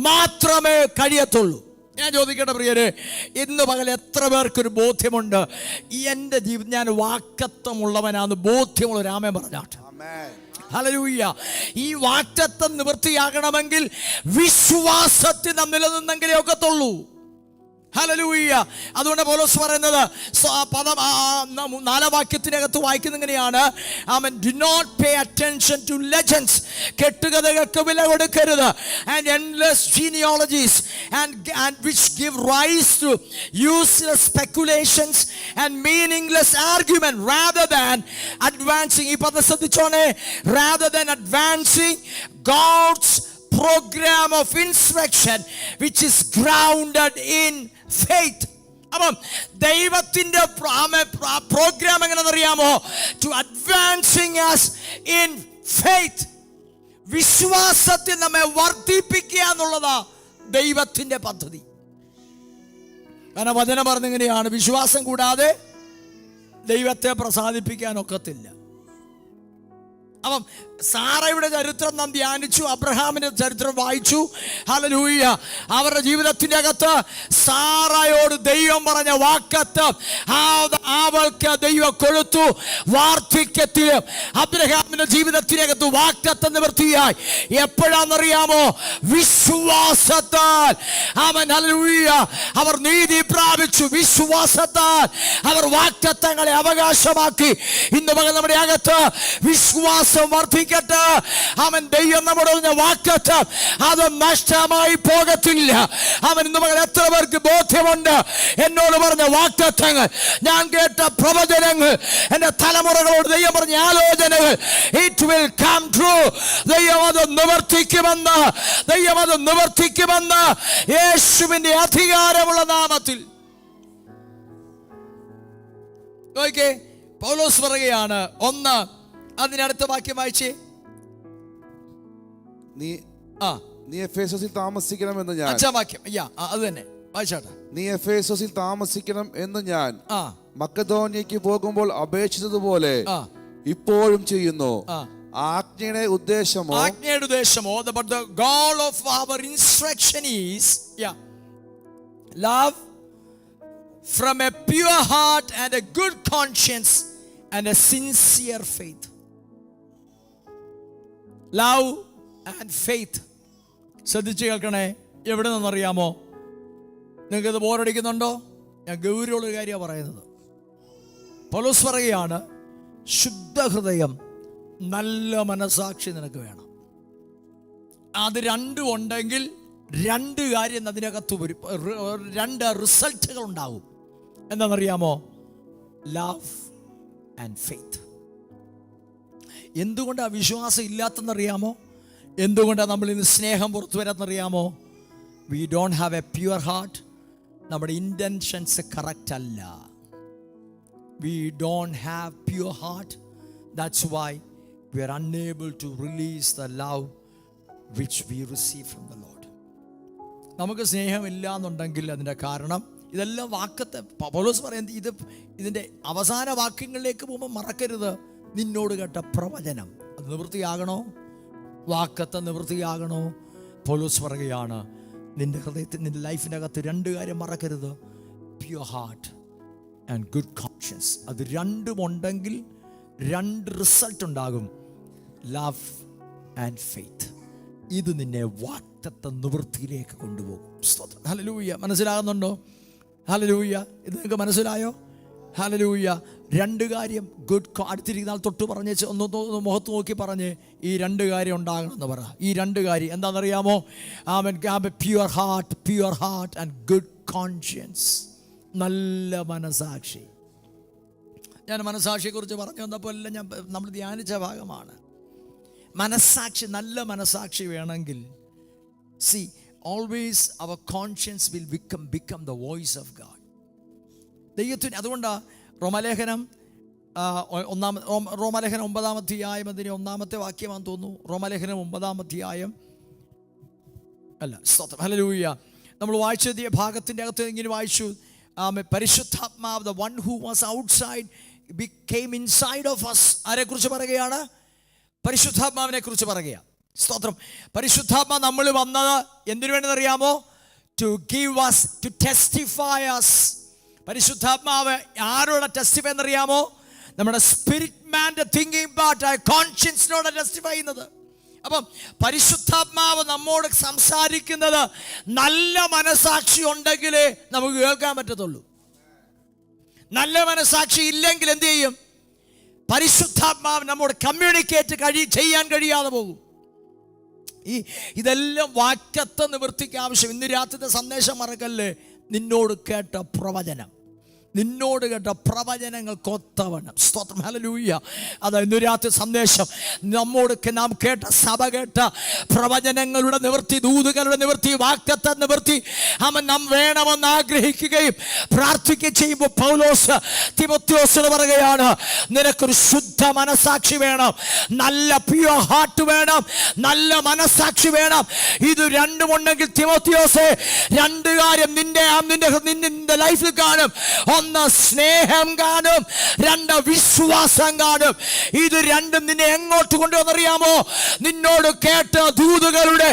മാത്രമേ കഴിയത്തുള്ളൂ. ഞാൻ ചോദിക്കട്ടെ പ്രിയരെ, ഇന്ന് പകൽ എത്ര പേർക്കൊരു ബോധ്യമുണ്ട് എൻ്റെ ജീവിതം ഞാൻ വാക്കത്വമുള്ളവനാന്ന്? ബോധ്യമുള്ള രാമൻ പറഞ്ഞാട്ടെ. ഹല്ലേലൂയ. ഈ വാക്തത്വം നിവൃത്തിയാകണമെങ്കിൽ വിശ്വാസത്തിൽ നാം നിലനിന്നെങ്കിലേ ഒക്കത്തുള്ളൂ. ഹല്ലേലൂയ. അതുകൊണ്ട് പൗലോസ് പറയുന്നത് പദം 4-ാം വാക്യത്തിനകത്ത് വായിക്കുന്ന ഇങ്ങനെയാണ്, do not pay attention to legends, കെട്ടുകഥകൾക്ക് വില കൊടുക്കരുത്, and endless genealogies and which give rise to useless speculations and meaningless argument, rather than advancing, ഈ പദം ശ്രദ്ധിച്ചോണേ, rather than advancing God's program of instruction which is grounded in faith. അപ്പം ദൈവത്തിന്റെ program എങ്ങനെയെന്നറിയാമോ? To advancing us in faith. വിശ്വാസത്തിൽ നമ്മെ വർദ്ധിപ്പിക്കുക എന്നുള്ളതാ ദൈവത്തിന്റെ പദ്ധതി. കാരണം വചനം പറഞ്ഞിങ്ങനെയാണ്, വിശ്വാസം കൂടാതെ ദൈവത്തെ പ്രസാദിപ്പിക്കാൻ ഒക്കത്തില്ല. അപ്പം സാറയുടെ ചരിത്രം നാം ധ്യാനിച്ചു, അബ്രഹാമിന്റെ ചരിത്രം വായിച്ചു. ഹല്ലേലൂയ. അവരുടെ ജീവിതത്തിന്റെ അകത്ത് സാറയോട് ദൈവം പറഞ്ഞ വാക്കത്ത് അവൾക്ക് ദൈവം കൊടുത്തു. വാർദ്ധക്യത്തിലും അബ്രഹാമിന്റെ ജീവിതത്തിനകത്ത് വാക്കത്ത് നിവൃത്തിയായി. എപ്പോഴാണെന്നറിയാമോ? വിശ്വാസത്താൽ ഹല്ലേലൂയ അവർ നീതി പ്രാപിച്ചു. വിശ്വാസത്താൽ അവർ വാക്കത്തങ്ങളെ അവകാശമാക്കി. ഇന്ന് പകൽ നമ്മുടെ അകത്ത് വിശ്വാസം വർദ്ധിക്കട്ടെ. ദൈവം നമ്മുടെ വാക്കത്ത് അത് നഷ്ടമായി പോകത്തില്ല. ഇന്ന് പകൽ എത്ര പേർക്ക് ബോധ്യമുണ്ട്? എന്നോട് പറഞ്ഞ വാക്കത്തങ്ങൾ, ഞാൻ കേട്ട പ്രവചനങ്ങൾ, എന്റെ തലമുറകളോട് ദൈവം പറഞ്ഞ ആലോചനകൾ, it will come true. ദൈവം അത് നിവർത്തിക്കുമെന്ന് യേശുവിന്റെ അധികാരമുള്ള നാമത്തിൽ. ഓക്കേ, പൗലോസ് പറയുകയാണ്. 1 അതിനടുത്ത വാക്യം വായിച്ചേ. നീ എഫേസോസിൽ താമസിക്കണമെന്ന് ഞാൻ. വാക്യം അത് തന്നെ വായിച്ചാട്ടെ. നീ എഫേസോസിൽ താമസിക്കണം എന്ന് ഞാൻ മക്കതോന്യയ്ക്ക് പോകുമ്പോൾ അപേക്ഷിച്ചതുപോലെ ആ. ഇപ്പോഴും ചെയ്യുന്നു. ആ. ആജ്ഞയുടെ ഉദ്ദേശമോ ആജ്ഞയുടെ ഉദ്ദേശമോ but the goal of our instruction is love from a pure heart and a good conscience and a sincere faith. Love and faith. ശ്രദ്ധിച്ച് കേൾക്കണേ. എവിടെ നിന്നറിയാമോ? നിങ്ങൾക്കത് ബോറടിക്കുന്നുണ്ടോ? ഞാൻ ഗൗരവമുള്ള കാര്യമാണ് പറയുന്നത്. പൗലോസ് പറയുകയാണ്, ശുദ്ധ ഹൃദയം, നല്ല മനസാക്ഷി നിനക്ക് വേണം. അത് രണ്ടും ഉണ്ടെങ്കിൽ രണ്ട് കാര്യം അതിനകത്ത് വരും, രണ്ട് റിസൾട്ടുകൾ ഉണ്ടാകും. എന്താണെന്നറിയാമോ? Love and faith. എന്തുകൊണ്ടാണ് വിശ്വാസം ഇല്ലാത്തെന്നറിയാമോ? എന്തുകൊണ്ടാണ് നമ്മൾ ഇന്ന് സ്നേഹം പുറത്തു വരാത്തെന്നറിയാമോ? We don't have a pure heart. നമ്മുടെ ഇൻറ്റൻഷൻസ് കറക്റ്റ് അല്ല. We don't have pure heart. That's why we are unable to release the love which we receive from the Lord. നമുക്ക് സ്നേഹമില്ല എന്നുണ്ടെങ്കിൽ അതിൻ്റെ കാരണം ഇതെല്ലാം വാക്കത്തെ പൗലോസ് പറയുന്നത്. ഇതിൻ്റെ അവസാന വാക്യങ്ങളിലേക്ക് പോകുമ്പോൾ മറക്കരുത്, നിന്നോട് കേട്ട പ്രവചനം അത് നിവൃത്തിയാകണോ, വാക്കത്തെ നിവൃത്തിയാകണോ. പൗലോസ് പറയുകയാണ്, നിൻ്റെ ഹൃദയത്തിൽ, നിൻ്റെ ലൈഫിൻ്റെ അകത്ത് രണ്ട് കാര്യം മറക്കരുത്, pure heart and good conscience. അത് രണ്ടും ഉണ്ടെങ്കിൽ രണ്ട് റിസൾട്ട് ഉണ്ടാകും, ലവ് ആൻഡ് ഫെയ്ത്ത്. ഇത് നിന്നെ വാഗ്ദത്ത നിവൃത്തിയിലേക്ക് കൊണ്ടുപോകും. സ്തോത്രം. ഹല്ലേലൂയ. മനസ്സിലാകുന്നുണ്ടോ? ഹല്ലേലൂയ. ഇത് നിങ്ങൾക്ക് മനസ്സിലായോ? ഹല്ലേലൂയ. രണ്ട് കാര്യം ഗുഡ്. അടുത്തിരിക്കുന്ന ആൾ തൊട്ട് പറഞ്ഞ് ഒന്ന് മുഖത്ത് നോക്കി പറഞ്ഞ്, ഈ രണ്ട് കാര്യം ഉണ്ടാകണമെന്ന് പറ. ഈ രണ്ട് കാര്യം എന്താണെന്നറിയാമോ? Pure heart and good conscience. നല്ല മനസാക്ഷി. ഞാൻ മനസാക്ഷിയെക്കുറിച്ച് പറഞ്ഞു വന്നപ്പോൾ എല്ലാം നമ്മൾ ധ്യാനിച്ച ഭാഗമാണ്. മനസാക്ഷി, നല്ല മനസാക്ഷി വേണമെങ്കിൽ, see always your conscience will become the voice of God. ദൈവത്തിന് അതുകൊണ്ടാണ് റോമാലേഖനം 9-ാം അധ്യായം അതിന് 1-ാമത്തെ വാക്യമാണെന്ന് തോന്നുന്നു. റോമാലേഖനം 9-ാം അധ്യായം അല്ല, സ്തോത്രം, ഹല്ലേലൂയ. നമ്മൾ വായിച്ച ഭാഗത്തിൻ്റെ അകത്ത് ഇങ്ങനെ വായിച്ചു, പരിശുദ്ധാത്മാവ്, the one who was outside became inside of us. ആരെക്കുറിച്ച് പറയുകയാണ്? പരിശുദ്ധാത്മാവിനെ കുറിച്ച് പറയുകയാണ്. സ്തോത്രം. പരിശുദ്ധാത്മാ നമ്മൾ വന്നത് എന്തിനു വേണമെന്നറിയാമോ? To give us, to testify us. പരിശുദ്ധാത്മാവ് ആരോടെ ടെസ്റ്റിഫൈ എന്നറിയാമോ? നമ്മുടെ സ്പിരിറ്റ് മാൻ്റെ തിങ്കിങ് പാർട്ട്, കോൺഷ്യൻസിനോട് ടെസ്റ്റിഫൈ ചെയ്യുന്നത്. അപ്പം പരിശുദ്ധാത്മാവ് നമ്മോട് സംസാരിക്കുന്നത് നല്ല മനസാക്ഷി ഉണ്ടെങ്കിലേ നമുക്ക് കേൾക്കാൻ പറ്റത്തുള്ളൂ. നല്ല മനസാക്ഷി ഇല്ലെങ്കിൽ എന്ത് ചെയ്യും? പരിശുദ്ധാത്മാവ് നമ്മോട് കമ്മ്യൂണിക്കേറ്റ് ചെയ്യാൻ കഴിയാതെ പോകും. ഇതെല്ലാം വാക്യത്തെ നിവൃത്തിക്ക് ആവശ്യം. ഇന്ന് രാത്രിത്തെ സന്ദേശം മറക്കല്ലേ, നിന്നോട് കേട്ട പ്രവചനം, നിന്നോട് കേട്ട പ്രവചനങ്ങൾക്ക് ഒത്തവണ്ണം. സ്തോത്രം, ഹല്ലേലൂയ. അതാ ഇന്ന് രാത്രി സന്ദേശം. നാം കേട്ട, സഭ കേട്ട പ്രവചനങ്ങളുടെ നിവൃത്തി, ദൂതുകളുടെ നിവൃത്തി, വാഗ്ദത്ത നിവൃത്തി നാം വേണമെന്ന് ആഗ്രഹിക്കുകയും പ്രാർത്ഥിക്കുകയും ചെയ്യുമ്പോൾ പൗലോസ് തിമോത്തിയോസിന് പറയുകയാണ്, നിനക്കൊരു ശുദ്ധ മനസാക്ഷി വേണം, നല്ല പ്യുവർ ഹാർട്ട് വേണം, നല്ല മനസാക്ഷി വേണം. ഇത് രണ്ടും ഉണ്ടെങ്കിൽ തിമോത്തിയോസേ, രണ്ട് കാര്യം നിന്റെ ലൈഫിൽ കാണും. ഒന്ന് സ്നേഹം കാണും, രണ്ട് വിശ്വാസം കാണും. ഇത് രണ്ടും നിന്നെ എങ്ങോട്ട് കൊണ്ടുവന്നറിയാമോ? നിന്നോട് കേട്ട ദൂതുകളുടെ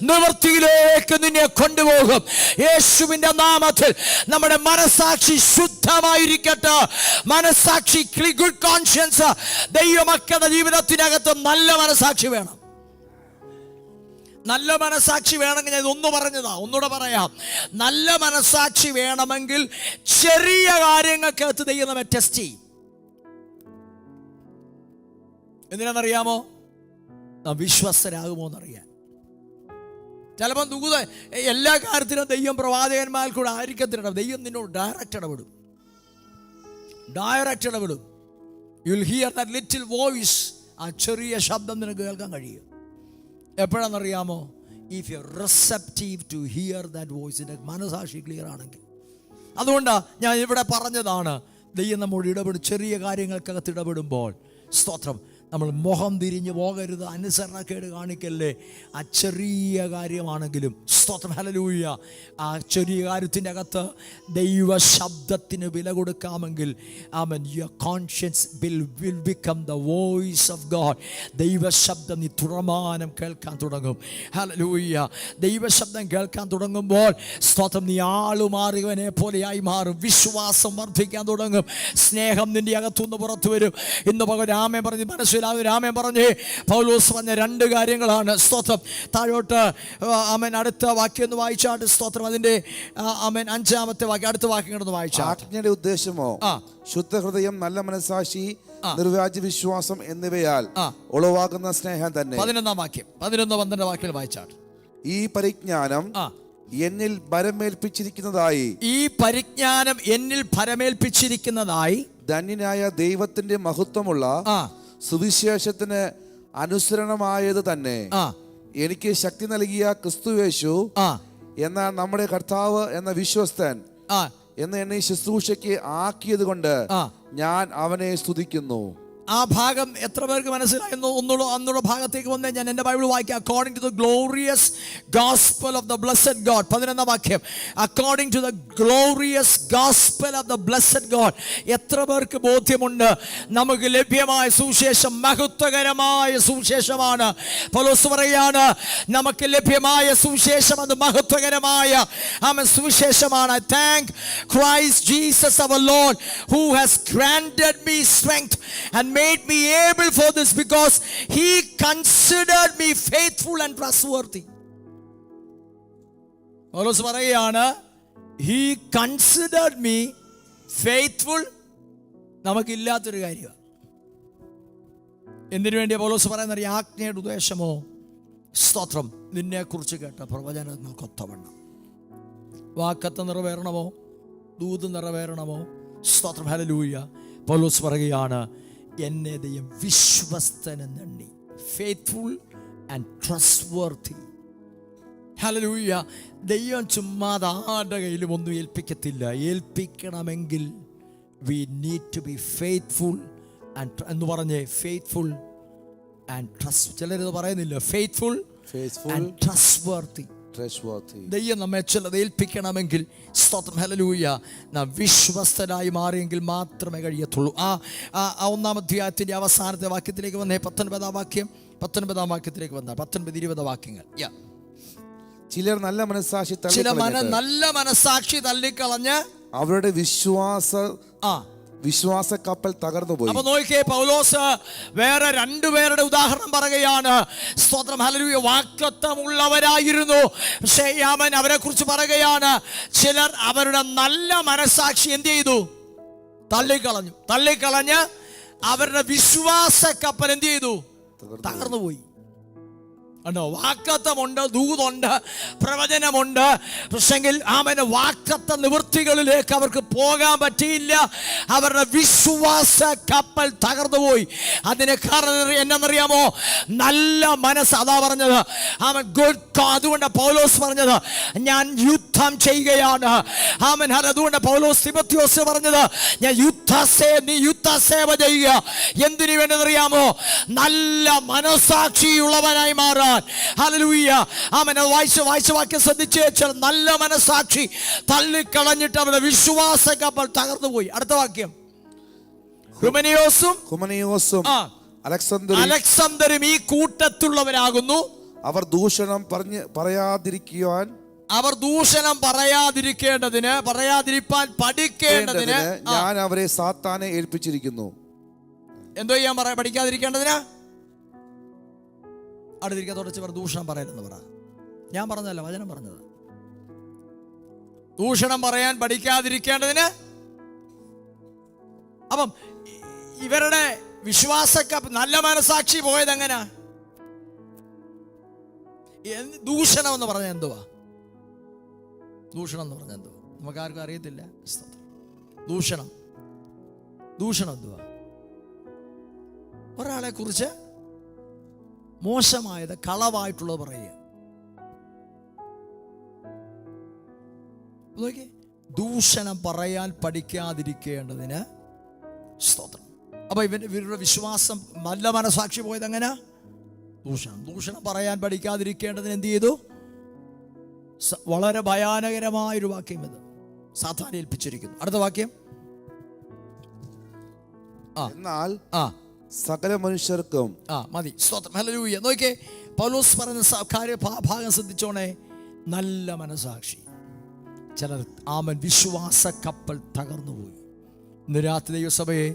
നിവൃത്തിയിലേക്ക് നിന്നെ കൊണ്ടുപോകും. യേശുവിന്റെ നാമത്തിൽ നമ്മുടെ മനസാക്ഷി ശുദ്ധമായിരിക്കട്ടെ. മനസാക്ഷി, ഗുഡ് കോൺഷ്യൻസ്. ദൈവമക്കളുടെ ജീവിതത്തിനകത്ത് നല്ല മനസാക്ഷി വേണം. നല്ല മനസാക്ഷി വേണമെങ്കിൽ ഞാൻ ഇതൊന്നു പറഞ്ഞതാ, ഒന്നുകൂടെ പറയാം. നല്ല മനസാക്ഷി വേണമെങ്കിൽ ചെറിയ കാര്യങ്ങൾക്കകത്ത് ദൈവം നമ്മെ ടെസ്റ്റ് ചെയ്യും. എന്തിനാണെന്നറിയാമോ? നാം വിശ്വസ്തരാകുമോ എന്നറിയാൻ. ചിലപ്പോൾ എല്ലാ കാര്യത്തിലും ദൈവം പ്രവാചകന്മാർ കൂടെ ആയിരിക്കത്തില്ല. ദൈവം നിന്നോട് ഡയറക്റ്റ് ഇടപെടും. You will hear that little voice. ആ ചെറിയ ശബ്ദം നിനക്ക് കേൾക്കാൻ കഴിയും. എപ്പോഴാണെന്നറിയാമോ? If you receptive to hear that വോയിസിൻ്റെ മനസാക്ഷി ക്ലിയർ ആണെങ്കിൽ. അതുകൊണ്ടാണ് ഞാൻ ഇവിടെ പറഞ്ഞതാണ്, ദൈവം നമ്മോട് ചെറിയ കാര്യങ്ങൾക്കകത്ത് ഇടപെടുമ്പോൾ, സ്തോത്രം, നമ്മൾ മുഖം തിരിഞ്ഞു പോകരുത്, അനുസരണക്കേട് കാണിക്കല്ലേ. ആ ചെറിയ കാര്യമാണെങ്കിലും സ്തോത്രം, ഹല്ലേലൂയ, ആ ചെറിയ കാര്യത്തിൻ്റെ അകത്ത് ദൈവ ശബ്ദത്തിന് വില കൊടുക്കാമെങ്കിൽ ആമേൻ, your conscience will become the voice of God. ദൈവശബ്ദം നീ തുടർമാനം കേൾക്കാൻ തുടങ്ങും. ഹല്ലേലൂയ. ദൈവശബ്ദം കേൾക്കാൻ തുടങ്ങുമ്പോൾ സ്തോത്രം, നീ ആളുമാറിയവനെ പോലെയായി മാറും. വിശ്വാസം വർദ്ധിക്കാൻ തുടങ്ങും. സ്നേഹം നിന്റെ അകത്തുനിന്ന് പുറത്തു വരും. ഇന്ന് പകൽ രാമൻ പറഞ്ഞ് മനസ്സിലാവും. രാമൻ പറഞ്ഞ് പൗലോസ് പറഞ്ഞ രണ്ട് കാര്യങ്ങളാണ്. സ്തോത്രം. താഴോട്ട് ആമേൻ അടുത്ത വാക്യം ഒന്ന് വായിച്ചാട്ട്. സ്തോത്രം. അതിന്റെ ആമേൻ 5-ാമത്തെ വാക്യം, അടുത്ത വാക്യങ്ങളൊന്ന് വായിച്ചാൽ. ആജ്ഞയുടെ ഉദ്ദേശമോ ശുദ്ധഹൃദയം, നല്ല മനസാക്ഷി, നിർവ്യാജ വിശ്വാസം എന്നിവയാൽ ഉളവാകുന്ന സ്നേഹം തന്നെ. 11-ാം വാക്യം, 11-12 വാക്യങ്ങൾ വായിച്ചാൽ. ഈ പരിജ്ഞാനം എന്നിൽ ഭരമേൽപ്പിച്ചിരിക്കുന്നതായി, ഈ പരിജ്ഞാനം എന്നിൽ ഭരമേൽപ്പിച്ചിരിക്കുന്നതായി ധന്യനായ ദൈവത്തിന്റെ മഹത്വമുള്ള സുവിശേഷത്തിന് അനുസരണമായത് തന്നെ എനിക്ക് ശക്തി നൽകിയ ക്രിസ്തുയേശു എന്ന നമ്മുടെ കർത്താവ് എന്ന വിശ്വസ്തൻ എന്ന് എന്നെ ശുശ്രൂഷയ്ക്ക് ആക്കിയത് കൊണ്ട് ഞാൻ അവനെ സ്തുതിക്കുന്നു. ആ ഭാഗം എത്ര പേർക്ക് മനസ്സിലായെന്നോ ഒന്നുള്ള ഭാഗത്തേക്ക് വന്നേ. ഞാൻ എൻ്റെ ബൈബിൾ വായിക്കാം. According to the glorious gospel of the blessed God. 11-ാം വാക്യം. According to the glorious gospel of the blessed God. എത്ര പേർക്ക് ബോധ്യമുണ്ട് നമുക്ക് ലഭ്യമായ സുവിശേഷം മഹത്വകരമായ സുവിശേഷമാണ്? പൗലോസ് പറയാണ്, നമുക്ക് ലഭ്യമായ സുവിശേഷം അത് മഹത്വകരമായ സുവിശേഷമാണ്. I thank Christ Jesus our Lord who has granted me strength and made me able for this, because he considered me faithful and trustworthy. പൗലോസ് പറയുകയാണ്, he considered me faithful. നമുക്കില്ലാത്തൊരു കാര്യമാണ്. എന്തിനു വേണ്ടിയാ പൗലോസ് പറയുന്നത്? ആജ്ഞയുടെ ഉദ്ദേശമോ സ്തോത്രം, നിന്നെക്കുറിച്ച് കേട്ട പ്രവചനങ്ങൾക്കൊത്തവണ്ണം. വാക്കത്ത് നിറവേറണമോ, ദൂത് നിറവേറണമോ? സ്തോത്രം, ഹല്ലേലൂയ. പൗലോസ് പറയുകയാണ്, എന്നെ ദൈവം വിശ്വസ്തനെന്നെണ്ണി. Faithful and trustworthy. ഹല്ലേലൂയ. ദൈവം ചുമ്മാതെ ആരുടെ കയ്യിലും ഒന്നും ഏൽപ്പിക്കത്തില്ല. ഏൽപ്പിക്കണമെങ്കിൽ we need to be faithful and എന്ന് പറഞ്ഞേ, ഫെയ്ത്ത്ഫുൾ ആൻഡ് ട്രസ്റ്റ്. ചിലരിത് പറയുന്നില്ല, ഫെയ്ത്ത്ഫുൾ ആൻഡ് ട്രസ്റ്റ്വർത്തി. ദൈവം നമ്മെ ചിലത് ഏൽപ്പിക്കണമെങ്കിൽ സ്തോത്രം, ഹല്ലേലൂയ, നാം വിശ്വസ്തനായി മാറിയെങ്കിൽ മാത്രമേ കഴിയത്തുള്ളൂ. ആ 1-ാം അധ്യായത്തിന്റെ അവസാനത്തെ വാക്യത്തിലേക്ക് വന്നേ. 19-ാം വാക്യം, 19-ാം വാക്യത്തിലേക്ക് വന്ന 19-20 വാക്യങ്ങൾ. ചിലർ നല്ല മനസാക്ഷി തള്ളിക്കളഞ്ഞ് അവരുടെ വിശ്വാസ കപ്പൽ തകർന്നു പോയി. അപ്പൊ നോക്കിയേ, പൗലോസ് വേറെ 2 പേരുടെ ഉദാഹരണം പറയുകയാണ്. സ്തോത്രം, ഹല്ലേലൂയ. വാഗ്ദത്തമുള്ളവരായിരുന്നു, പക്ഷേ അവൻ അവരെ കുറിച്ച് പറയുകയാണ്, ചിലർ അവരുടെ നല്ല മനസാക്ഷി എന്ത് ചെയ്തു? തള്ളിക്കളഞ്ഞ് അവരുടെ വിശ്വാസ കപ്പൽ എന്ത് ചെയ്തു? തകർന്നുപോയി. ഉണ്ടോ? വാഗ്ദത്തമുണ്ട്, ദൂതുണ്ട്, പ്രവചനമുണ്ട്, പക്ഷെങ്കിൽ അവന് വാഗ്ദത്ത നിവൃത്തികളിലേക്ക് അവർക്ക് പോകാൻ പറ്റിയില്ല. അവരുടെ വിശ്വാസ കപ്പൽ തകർന്നുപോയി. അതിന് കാരണം എന്നറിയാമോ? നല്ല മനസ്സ്. അതാ പറഞ്ഞത് അവൻ ഗുഡ്. അതുകൊണ്ട് പൗലോസ് പറഞ്ഞത്, ഞാൻ യുദ്ധം ചെയ്യുകയാണ്. അവൻ അതുകൊണ്ട് പൗലോസ് തിമോഥെയോസ് പറഞ്ഞത്, ഞാൻ നീ യുദ്ധസേവ ചെയ്യുക. എന്തിനു വേണ്ടതറിയാമോ? നല്ല മനസാക്ഷിയുള്ളവനായി മാറാൻ. ഹല്ലേലൂയ. ആമേൻ. വായിച്ച വാക്യം ശ്രദ്ധിച്ച്, നല്ല മനസാക്ഷി തള്ളിക്കളഞ്ഞിട്ട് അവരുടെ വിശ്വാസ കപ്പൽ തകർന്നുപോയി. അടുത്ത വാക്യം. ഹുമനയോസും അലക്സന്തരും ഈ കൂട്ടത്തുള്ളവരാകുന്നു. അവർ ദൂഷണം പറയാതിരിക്കാൻ പഠിക്കേണ്ടതിന് ഞാൻ അവരെ സാത്താനെ ഏൽപ്പിച്ചിരിക്കുന്നു. എന്തോ ചെയ്യാൻ പഠിക്കാതിരിക്കേണ്ടതിന്? അടുത്തിരിക്കാൻ തുടച്ച് ദൂഷണം പറയലെന്ന് പറ. ഞാൻ പറഞ്ഞതല്ല, വചനം പറഞ്ഞത്. ദൂഷണം പറയാൻ പഠിക്കാതിരിക്കേണ്ടതിന്. അപ്പം ഇവരുടെ വിശ്വാസക്ക നല്ല മനസാക്ഷി പോയത് എങ്ങനെ? ദൂഷണം എന്ന് പറഞ്ഞാൽ എന്തുവാ? ദൂഷണം എന്ന് പറഞ്ഞാൽ എന്തുവാ? നമുക്കാർക്കും അറിയത്തില്ല. ദൂഷണം എന്തുവാ? ഒരാളെ കുറിച്ച് മോശമായത്, കളവായിട്ടുള്ളത് പറയുക. ദൂഷണം പറയാൻ പഠിക്കാതിരിക്കേണ്ടതിന് സ്തോത്രം. അപ്പൊ ഇവരുടെ വിശ്വാസം നല്ല മനസാക്ഷി പോയത് എങ്ങനെ? ദൂഷണം പറയാൻ പഠിക്കാതിരിക്കേണ്ടതിന് എന്ത് ചെയ്തു? വളരെ ഭയാനകരമായൊരു വാക്യം ഇത് സാത്താനെ ഏൽപ്പിച്ചിരിക്കുന്നു. അടുത്ത വാക്യം, എന്നാൽ സകല മനുഷ്യർക്കും മതി. സ്തോത്രം, ഹല്ലേലൂയ. നോക്കിയേ, പൗലോസ് പറയുന്ന ഭാഗം ശ്രദ്ധിച്ചോണേ. നല്ല മനസാക്ഷി. ചിലർ വിശ്വാസ കപ്പൽ തകർന്നുപോയി. ഇന്ന് രാത്രി ദൈവസഭയെ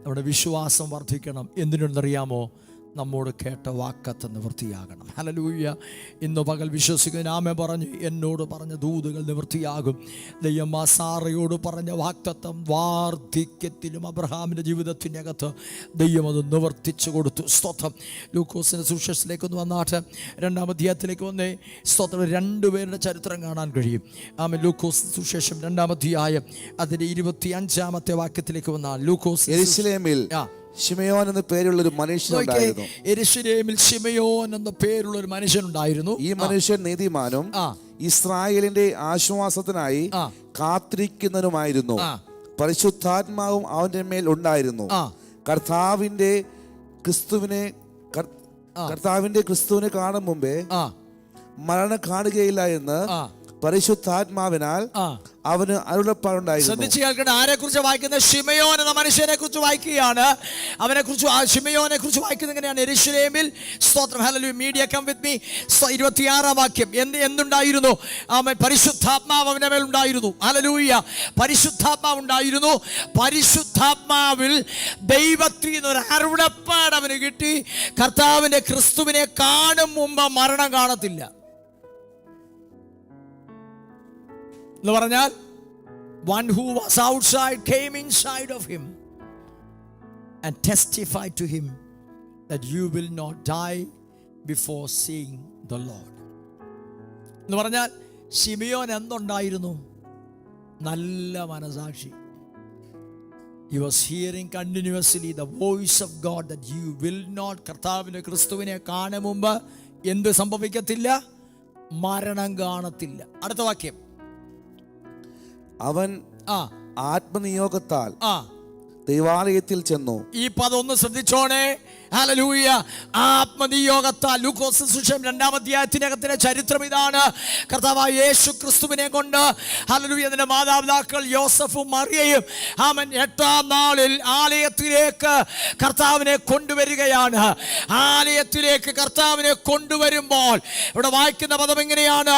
നമ്മുടെ വിശ്വാസം വർദ്ധിക്കണം. എന്തിനുണ്ടെന്നറിയാമോ? നമ്മോട് കേട്ട വാക്കത്ത് നിവൃത്തിയാകണം. ഹല്ലേലൂയ. ഇന്ന് പകൽ വിശ്വസിക്കുന്ന ആമേൻ പറഞ്ഞു, എന്നോട് പറഞ്ഞ ദൂതുകൾ നിവൃത്തിയാകും. ദൈവം സാറയോട് പറഞ്ഞ വാക്തത്വം വാർദ്ധക്യത്തിലും അബ്രഹാമിൻ്റെ ജീവിതത്തിൻ്റെ അകത്ത് ദൈവം അത് നിവർത്തിച്ചു കൊടുത്തു. സ്തോത്രം. ലൂക്കോസിൻ്റെ സുവിശേഷത്തിലേക്ക് ഒന്ന് വന്നാട്ട് 2-ാം അധ്യായത്തിലേക്ക് വന്നേ. സ്തോത്രം. 2 പേരുടെ ചരിത്രം കാണാൻ കഴിയും. ആമേൻ. ലൂക്കോസ് സുവിശേഷം 2-ാം അധ്യായം അതിൻ്റെ 25-ാമത്തെ വാക്യത്തിലേക്ക് വന്നാൽ, ലൂക്കോസ് യെരൂശലേമിൽ ശിമയോൻ എന്ന പേരുള്ള ഒരു മനുഷ്യനുണ്ടായിരുന്നു. യെരൂശലേമിൽ ശിമയോൻ എന്ന പേരുള്ള ഒരു മനുഷ്യനുണ്ടായിരുന്നു. ഈ മനുഷ്യൻ നീതിമാനും ഇസ്രായേലിന്റെ ആശ്വാസത്തിനായി കാത്തിരിക്കുന്നവനുമായിരുന്നു. പരിശുദ്ധാത്മാവും അവന്റെ മേൽ ഉണ്ടായിരുന്നു. കർത്താവിന്റെ ക്രിസ്തുവിനെ കാണും മുമ്പേ മരണം കാണുകയില്ല എന്ന് പരിശുദ്ധാത്മാവിനാൽ അവന് അരുളപ്പാടുണ്ടായിരുന്നു. ശ്രദ്ധിച്ചു കേൾക്കണം. ആരെ കുറിച്ച് വായിക്കുന്നത്? ശിമയോൻ എന്ന മനുഷ്യനെ കുറിച്ച് വായിക്കുകയാണ്. അവനെ കുറിച്ച്, ശിമയോനെ കുറിച്ച് വായിക്കുന്നത് എങ്ങനെയാണ്? യെരൂശലേമിൽ, സ്തോത്രം, ഹല്ലേലൂയ, മീഡിയ കം വിത്ത് മീ, 26-ാം വാക്യം. എന്തുണ്ടായിരുന്നു? അവൻ പരിശുദ്ധാത്മാവ് അവന്റെ മേൽ ഉണ്ടായിരുന്നു. ഹല്ലേലൂയ. പരിശുദ്ധാത്മാവ് ഉണ്ടായിരുന്നു. പരിശുദ്ധാത്മാവിൽ ദൈവത്തിൽ നിന്നൊരു അരുളപ്പാട് അവന് കിട്ടി. കർത്താവിന്റെ ക്രിസ്തുവിനെ കാണും മുമ്പ് മരണം കാണത്തില്ല എന്ന് പറഞ്ഞാൽ, one who was outside came inside of him and testified to him that you will not die before seeing the Lord. എന്ന് പറഞ്ഞാൽ ശിമയോൻ എന്തുണ്ടായിരുന്നു? നല്ല മനസാക്ഷി. He was hearing continuously the voice of God that you will not, കർത്താവിന്റെ ക്രിസ്തുവിനെ കാണും മുമ്പ് എന്ത് സംഭവിക്കത്തില്ല? മരണം കാണത്തില്ല. അടുത്ത വാക്യം, അവൻ ആത്മനിയോഗത്താൽ ദൈവാലയത്തിൽ ചെന്നു. ഈ പദം ഒന്ന് ശ്രദ്ധിച്ചോണേ. ഹല്ലേലൂയ. ആത്മനിയോഗത്താൽ. ലൂക്കോസ് സുവിശേഷം 2-ാം അധ്യായത്തിനകത്തിലെ ചരിത്രം ഇതാണ്. കർത്താവായ യേശു ക്രിസ്തുവിനെ കൊണ്ട്, ഹല്ലേലൂയ, അതിന്റെ മാതാപിതാക്കൾ യോസഫും മറിയയും അവൻ 8-ാം നാളിൽ ആലയത്തിലേക്ക് കർത്താവിനെ കൊണ്ടുവരികയാണ്. ആലയത്തിലേക്ക് കർത്താവിനെ കൊണ്ടുവരുമ്പോൾ ഇവിടെ വായിക്കുന്ന പദം എങ്ങനെയാണ്?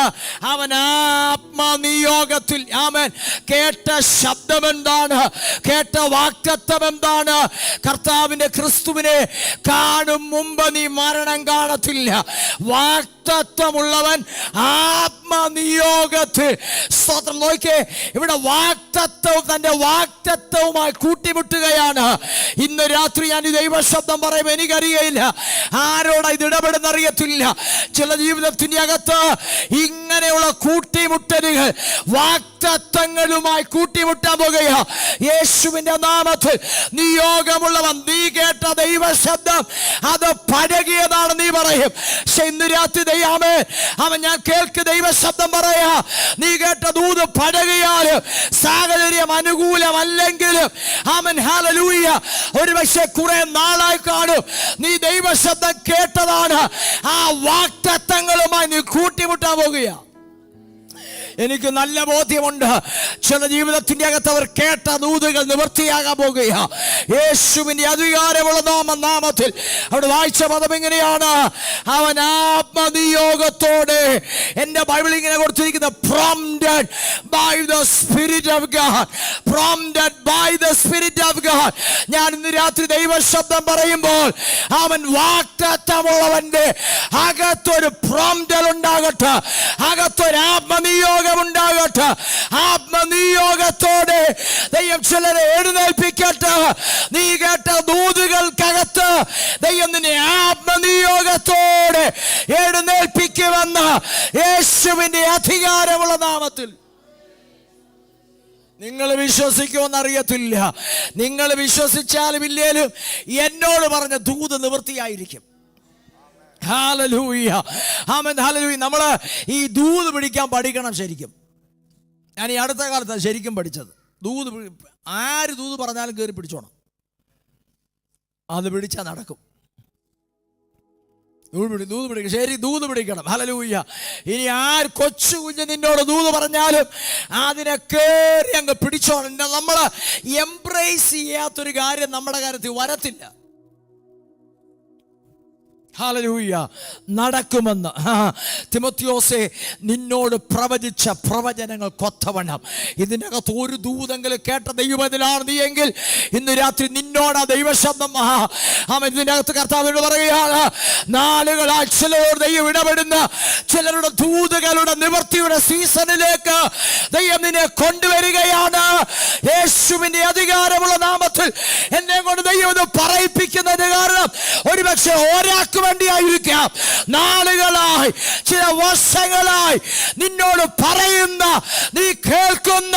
അവൻ ആത്മനിയോഗത്തിൽ. അവൻ കേട്ട ശബ്ദം എന്താണ്? കേട്ട വാക്തത്വം എന്താണ്? കർത്താവിന്റെ ക്രിസ്തുവിനെ കാണും മുമ്പ് നീ മരണം കാണത്തില്ല. വാക്തത്വമുള്ളവൻ ആത്മനിയോഗത്തിൽ. സ്തോത്രം. നോക്കിയേ, ഇവിടെ വാക്തത്വം തന്റെ വാക്തത്വവുമായി കൂട്ടിമുട്ടുകയാണ്. ഇന്ന് രാത്രി ഞാൻ ഈ ദൈവശബ്ദം പറയുമ്പോൾ എനിക്കറിയില്ല ആരോടാ ഇത് ഇടപെടുന്ന അറിയത്തില്ല. ചില ജീവിതത്തിന്റെ അകത്ത് ഇങ്ങനെയുള്ള കൂട്ടിമുട്ടലുകൾ വാക്തത്വങ്ങളുമായി കൂട്ടിമുട്ടാൻ പോകുക. യേശുവിന്റെ നാമത്തിൽ നിയോഗമുള്ളവൻ, നീ കേട്ട ദൈവശബ്ദം അത് പഴകിയതാണ് നീ പറയും. പക്ഷെ ഇന്ന് രാത്രി ദൈവമേ, അവൻ ഞാൻ കേൾക്ക് ദൈവശബ്ദം പറയാ, നീ കേട്ട ദൂത് പഴകിയാലും സാഹചര്യം അനുകൂലമല്ലെങ്കിലും അവൻ, ഹല്ലേലൂയ, ഒരു പക്ഷെ കുറെ നാളായി കാണും നീ ദൈവശബ്ദം കേട്ടതാണ്. ആ വാക്തത്വങ്ങളുമായി നീ കൂട്ടിമുട്ടാൻ പോകുക. എനിക്ക് നല്ല ബോധ്യമുണ്ട് ചില ജീവിതത്തിന്റെ അകത്ത് അവർ കേട്ട ദൂതുകൾ നിവൃത്തിയാകാൻ പോകുക. യേശുവിന്റെ അധികാരമുള്ള നാമത്തിൽ അവിടെ വായിച്ച പദം എങ്ങനെയാണ്? അവൻ ആത്മനിയോഗത്തോടെ, എന്റെ ബൈബിൾ ഇങ്ങനെ കൊടുത്തിരിക്കുന്ന, prompted by the Spirit of God. Prompted by the Spirit of God. ഞാൻ ഇന്ന് രാത്രി ദൈവശബ്ദം പറയുമ്പോൾ അവൻ വാക്തത്വമുള്ളവന്റെ അകത്തൊരു പ്രോംപ്റ്റൽ ഉണ്ടാകട്ടെ, അകത്തൊരു ആത്മനിയോഗം ഉണ്ടാകട്ടെ. ആത്മനിയോഗത്തോടെ ദൈവം ചിലരെ എഴുന്നേൽപ്പിക്കട്ടെ. നീ കേട്ട ദൂതുകൾക്കകത്ത് ദൈവം നിന്നെ ആത്മനിയോഗത്തോടെ എഴുന്നേൽപ്പിക്കുമെന്ന് യേശുവിന്റെ അധികാരമുള്ള നാമത്തിൽ. നിങ്ങൾ വിശ്വസിക്കുമെന്നറിയത്തില്ല. നിങ്ങൾ വിശ്വസിച്ചാലും ഇല്ലേലും എന്നോട് പറഞ്ഞ ദൂത് നിവൃത്തിയായിരിക്കും. ഹല്ലേലൂയ. ആമേൻ. ഹല്ലേലൂയ. നമ്മൾ ഈ ദൂത് പിടിക്കാൻ പഠിക്കണം ശരിക്കും. ഞാൻ ഈ അടുത്ത കാലത്താണ് ശരിക്കും പഠിച്ചത്. ആര് ദൂത് പറഞ്ഞാലും കയറി പിടിച്ചോണം. അത് പിടിച്ചാൽ നടക്കും. ദൂത് പിടിക്കണം, ശരി, ദൂത് പിടിക്കണം. ഹല്ലേലൂയ. ഇനി കൊച്ചു കുഞ്ഞ് നിന്നോട് ദൂത് പറഞ്ഞാലും അതിനെ കയറി അങ്ങ് പിടിച്ചോണം. നമ്മൾ എംബ്രേസ് ചെയ്യാത്തൊരു കാര്യം നമ്മുടെ കാര്യത്തിൽ വരത്തില്ല. ഹല്ലേലൂയ. നടക്കുമെന്ന് തിമോത്തിയോസേ നിന്നോട് പ്രവചിച്ച പ്രവചനങ്ങൾ കൊത്തവണ്ണം ഇതിനകത്ത് ഒരു ദൂതെങ്കിലും കേട്ട ദൈവത്തിലാണ് നീ എങ്കിൽ ഇന്ന് രാത്രി നിന്നോട് ആ ദൈവശബ്ദം ഇതിനകത്ത് കർത്താവിനോട് പറയുകയാണ്, നാളുകളായി ചിലരോട് ദൈവം ഇടപെടുന്ന ചിലരുടെ ദൂതുകളുടെ നിവൃത്തിയുടെ സീസണിലേക്ക് ദൈവം നിന്നെ കൊണ്ടുവരികയാണ്. യേശുവിന്റെ അധികാരമുള്ള നാമത്തിൽ എന്നെ കൊണ്ട് ദൈവം ഇത് പറയിപ്പിക്കുന്നതിന് കാരണം ഒരുപക്ഷെ ഒരാൾക്ക് വേണ്ടിയായിരിക്കാം. നാളുകളായി, ചില വർഷങ്ങളായി നിന്നോട് പറയുന്ന, നീ കേൾക്കുന്ന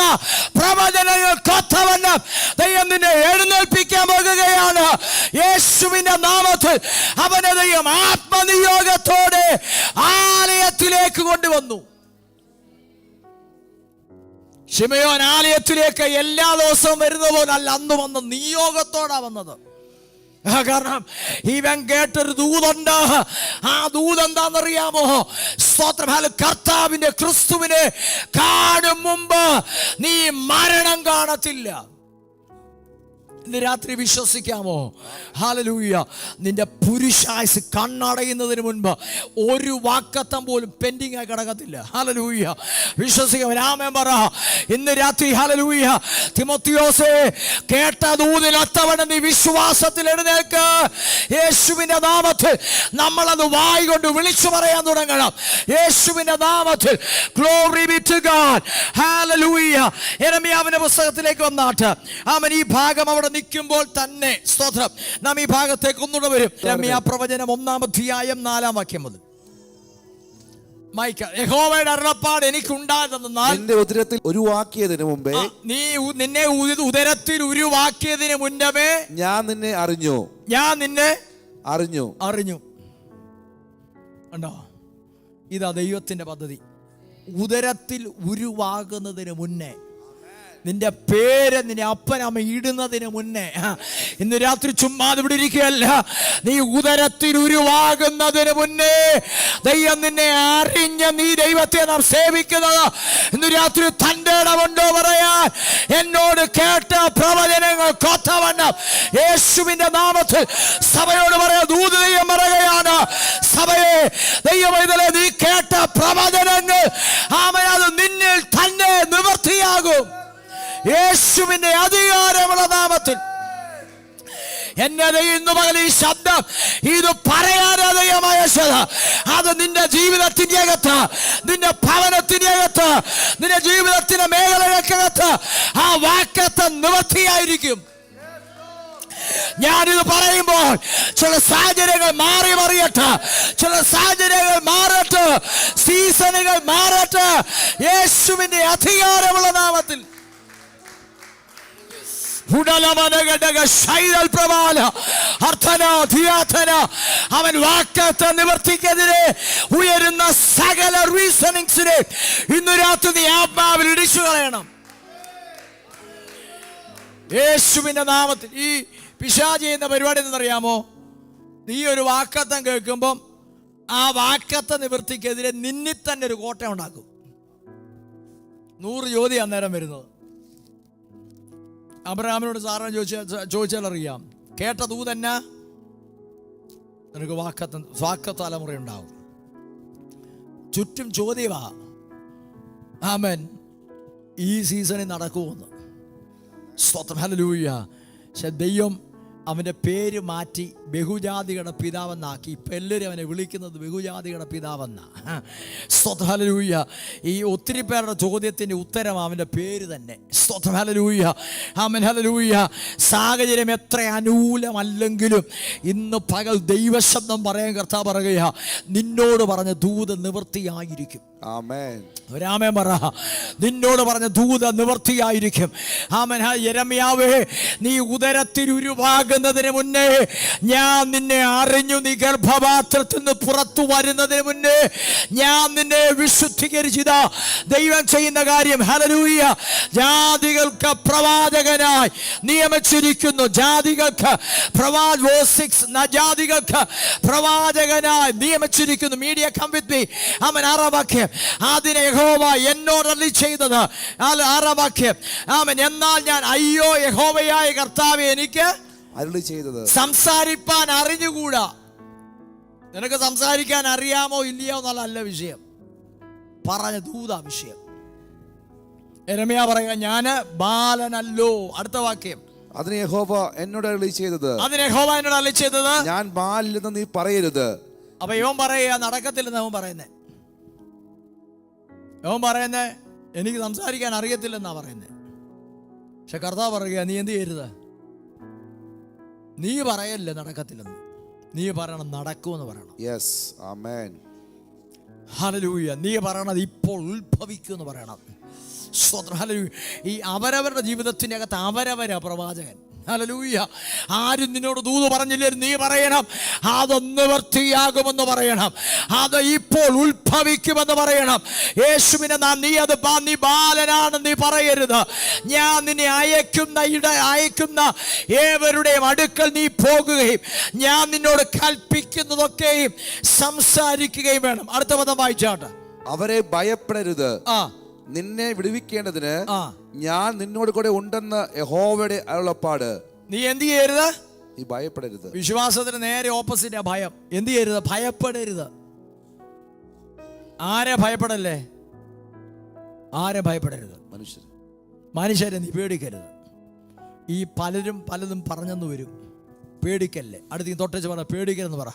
പ്രവചനങ്ങൾ കൊത്തവണ്ണം ദൈവം നിന്നെ എഴുന്നേൽപ്പിക്കാൻ പോകുകയാണ്. യേശുവിന്റെ നാമത്തിൽ അവനെ ദൈവം ആത്മനിയോഗത്തോടെ ആലയത്തിലേക്ക് കൊണ്ടുവന്നു. ശിമയോൻ ആലയത്തിലേക്ക് എല്ലാ ദിവസവും വരുന്ന പോലല്ല, അന്ന് വന്ന നിയോഗത്തോടാ വന്നത്. കാരണം ഇവൻ കേട്ടൊരു ദൂതുണ്ട്. ആ ദൂത് എന്താണെന്നറിയാമോ? സ്തോത്രം. കർത്താവിന്റെ ക്രിസ്തുവിനെ കാണും മുമ്പ് നീ മരണം കാണത്തില്ല. ഇന്ന് രാത്രി വിശ്വസിക്കാമോ? ഹല്ലേലൂയ. നിന്റെ പുരുഷായുസ് കണ്ണടയുന്നതിന് മുൻപ് ഒരു വാക്കത്തം പോലും പെൻഡിങ് ആയി കിടക്കത്തില്ല. ഹല്ലേലൂയ. വിശ്വസിക്കാം. ആമേൻ പറ. ഇന്ന് രാത്രി ഹല്ലേലൂയ. തിമോത്തിയോസേ, കേട്ട ദൂതിനൊത്തവണ്ണം നീ വിശ്വാസത്തിൽ എഴുന്നേൽക്ക്. യേശുവിന്റെ നാമത്തിൽ നമ്മളത് വായി കൊണ്ട് വിളിച്ചു പറയാൻ തുടങ്ങണം. യേശുവിന്റെ നാമത്തിൽ. Glory be to God. ഹല്ലേലൂയ. യെരമ്യാവിന്റെ പുസ്തകത്തിലേക്ക് വന്നാട്ട് ആമേൻ. ഈ ഭാഗം അവിടെ നിൽക്കുമ്പോൾ തന്നെ സ്തോത്രം നാം ഈ ഭാഗത്തേക്ക് ഒന്നുകൂടെ വരും. യെരമ്യാ പ്രവചനം 1-ാം അധ്യായം 4-ാം വാക്യം മുതൽ. യഹോവയുടെ അരുളപ്പാട് എനിക്കുണ്ടായതെന്നാൽ നിന്റെ ഉദരത്തിൽ ഉരുവാക്കിയതിനു മുമ്പേ, നീ നിന്നെ ഉദരത്തിൽ ഉരുവാക്കിയതിന് മുന്നമേ ഞാൻ നിന്നെ അറിഞ്ഞു. കണ്ടോ? ഇതാ ദൈവത്തിന്റെ പദ്ധതി. ഉദരത്തിൽ ഉരുവാകുന്നതിന് മുന്നേ, നിന്റെ പേര് നിന്റെ അപ്പനമ്മ ഇടുന്നതിന് മുന്നേ. ഇന്ന് രാത്രി ചുമ്മാതെ ഇവിടെ ഇരിക്കുകയല്ല. നീ ഉദരത്തിൽ ഉരുവാകുന്നതിന് മുന്നേ ദൈവം നിന്നെ അറിഞ്ഞ നീ ദൈവത്തെ നാം സേവിക്കുന്നത്. ഇന്ന് രാത്രി തന്റെ ഇടമുണ്ടോ പറയാൻ? എന്നോട് കേട്ട പ്രവചനങ്ങൾ കൊത്തവണ്ണം യേശുവിന്റെ നാമത്തിൽ സഭയോട് പറയാ. ദൂത് ദൈവം പറയുകയാണ്, സഭയെ, ദൈവമൈതലേ, നീ കേട്ട പ്രവചനങ്ങൾ അത് നിന്നിൽ തന്നെ നിവൃത്തിയാകും. യേശുവിന്റെ അധികാരമുള്ള നാമത്തിൽ എന്നെ ഇന്ന് പകൽ ഈ ശബ്ദം ഇത് പറയാനതയമായ അത് നിന്റെ ജീവിതത്തിന്റെ അകത്ത്, നിന്റെ ഭവനത്തിന്റെ അകത്ത്, നിന്റെ ജീവിതത്തിന്റെ മേഖലകൾക്കകത്ത് ആ വാക്കത്തെ നിവൃത്തിയായിരിക്കും. ഞാനിത് പറയുമ്പോൾ ചില സാഹചര്യങ്ങൾ മാറി മറിയട്ടെ, ചില സാഹചര്യങ്ങൾ മാറട്ടെ, സീസണുകൾ മാറട്ടെ. യേശുവിന്റെ അധികാരമുള്ള നാമത്തിൽ. അവൻ വാക്കത്തെ നിവർത്തിക്കെതിരെ ഉയരുന്ന സകല റീസണിങ്സിനെ ഇന്ന് രാത്രി നീ ആത്മാവിൽ ഇടിച്ചു കളയണം. യേശുവിന്റെ നാമത്തിൽ. ഈ പിശാച് ചെയ്യുന്ന പരിപാടി എന്നറിയാമോ? നീ ഒരു വാക്കത്തം കേൾക്കുമ്പം ആ വാക്കത്തെ നിവർത്തിക്കെതിരെ നിന്നിൽ തന്നെ ഒരു കോട്ട ഉണ്ടാക്കും. 100 ചോദ്യം അന്നേരം വരുന്നത്. അബ്രഹാമിനോട് സാറിനെ ചോദിച്ചാൽ അറിയാം, കേട്ട ദൂതന്നെ നിനക്ക് വാക്ക തലമുറ ഉണ്ടാവും. ചുറ്റും ചോദ്യമാ. ആമേൻ. ഈ സീസണിൽ നടക്കുമെന്ന്. സ്തോത്രം. ഹല്ലേലൂയ. പക്ഷെ ദൈവം അവൻ്റെ പേര് മാറ്റി ബഹുജാതികളുടെ പിതാവെന്നാക്കി. ഇപ്പം എല്ലാവരും അവനെ വിളിക്കുന്നത് ബഹുജാതികളുടെ പിതാവെന്നാ. സ്തോത്രം. ഹല്ലേലൂയ. ഈ ഒത്തിരി പേരുടെ ചോദ്യത്തിൻ്റെ ഉത്തരം അവൻ്റെ പേര് തന്നെ. സ്തോത്രം. ഹല്ലേലൂയ. ആമേൻ. ഹല്ലേലൂയ. സാഹചര്യം എത്ര അനുകൂലമല്ലെങ്കിലും ഇന്ന് പകൽ ദൈവശബ്ദം പറയാൻ കർത്താവ് പറയുക, നിന്നോട് പറഞ്ഞ ദൂത് നിവൃത്തിയായിരിക്കും. ആമേൻ. ഒരാമേൻ പറ. നിന്നോട് പറഞ്ഞ ദൂത നിവർത്തിയായിരിക്കും. ആമേൻ. യെരമ്യാവേ, നീ ഉദരത്തിൽ ഉരുവാകുന്നതിന് മുന്നേ ഞാൻ നിന്നെ അറിഞ്ഞു. നീ ഗർഭപാത്രത്തിൽ നിന്ന് പുറത്തു വരുന്നതിന് മുന്നേ ഞാൻ നിന്നെ വിശുദ്ധീകരിച്ചത്. ദൈവം ചെയ്യുന്ന കാര്യം, ഹല്ലേലൂയ, ജാതികൾക്ക് പ്രവാചകനായി നിയമിച്ചിരിക്കുന്നു. ജാതികൾക്ക് ജാതികൾക്ക് പ്രവാചകനായി നിയമിച്ചിരിക്കുന്നു. Media come with me. ആമേൻ. 6-ാം വാക്യം. അതിനെ യഹോവ എന്നോട് അരുളി ചെയ്തത്. 6-ാം വാക്യം. ആമേൻ. എന്നാൽ ഞാൻ, അയ്യോ യഹോവയായ കർത്താവേ, എനിക്ക് അരുളി ചെയ്തത് സംസാരിപ്പാൻ അറിഞ്ഞുകൂടാ. നിനക്ക് സംസാരിക്കാൻ അറിയാമോ ഇല്ലയോ എന്നല്ല വിഷയം, പറഞ്ഞ ദൂത വിഷയം. യെരമ്യാ പറയുക, ഞാന് ബാലനല്ലോ. അടുത്ത വാക്യം. അതിന് യഹോവ എന്നോട് അരുളി ചെയ്തത്. അതിന് യഹോവ എന്നോട് അരുളി ചെയ്തത്, ഞാൻ ബാലില്ലെന്ന് നീ പറയരുത്. അപ്പൊ ഇവൻ പറയുക നടക്കത്തില്ലെന്ന്. അവൻ പറയുന്നേ എനിക്ക് സംസാരിക്കാൻ അറിയത്തില്ലെന്നാ പറയുന്നത്. പക്ഷെ കർത്താവ് പറയുക, നീ എന്ത് ചെയ്യരുത്, നീ പറയല്ലേ നടക്കത്തില്ലെന്ന്, നീ പറയണം നടക്കുമെന്ന് പറയണം. യെസ്, ആമേൻ. ഹല്ലേലൂയ. നീ പറയണത് ഇപ്പോൾ ഉത്ഭവിക്കുമെന്ന് പറയണം. സ്തോത്രം. ഹല്ലേലൂയ. ഈ അവരവരുടെ ജീവിതത്തിൻ്റെ അകത്ത് അവരവരാ പ്രവാചകൻ. ഹല്ലേലൂയ. ആരും നിന്നോട് ദൂത് പറഞ്ഞില്ലേ, നീ പറയണം അതൊന്ന് വൃത്തിയാകുമെന്ന് പറയണം, അത് ഇപ്പോൾ ഉത്ഭവിക്കുമെന്ന് പറയണം. യേശുവിനെ നീ ബാലനാണെന്ന് നീ പറയരുത്. ഞാൻ നിന്നെ അയക്കുന്ന ഏവരുടെയും അടുക്കൽ നീ പോകുകയും ഞാൻ നിന്നോട് കൽപ്പിക്കുന്നതൊക്കെയും സംസാരിക്കുകയും വേണം. അടുത്ത പദം വായിച്ചാട്ടെ. അവരെ ഭയപ്പെടരുത്, നിന്നെ വിടുവിക്കേണ്ടതിന് ഞാൻ നിന്നോട് കൂടെ ഉണ്ടെന്ന് യഹോവയുടെ അരുളപ്പാട്. നീ എന്ത് ചെയ്യരുത്, നീ ഭയപ്പെടരുത്. വിശ്വാസത്തിന് നേരെ ഓപ്പോസിറ്റാ ഭയം. എന്ത് ചെയ്യരുത്, ഭയപ്പെടരുത്. ആരെ ഭയപ്പെടല്ലേ, ആരെ ഭയപ്പെടരുത്, മനുഷ്യരെ നീ പേടിക്കരുത്. ഈ പലതും പറഞ്ഞെന്ന് വരും, പേടിക്കല്ലേ. അടുത്ത് തൊട്ടച്ച് പറ, പേടിക്കരുതെന്ന് പറ.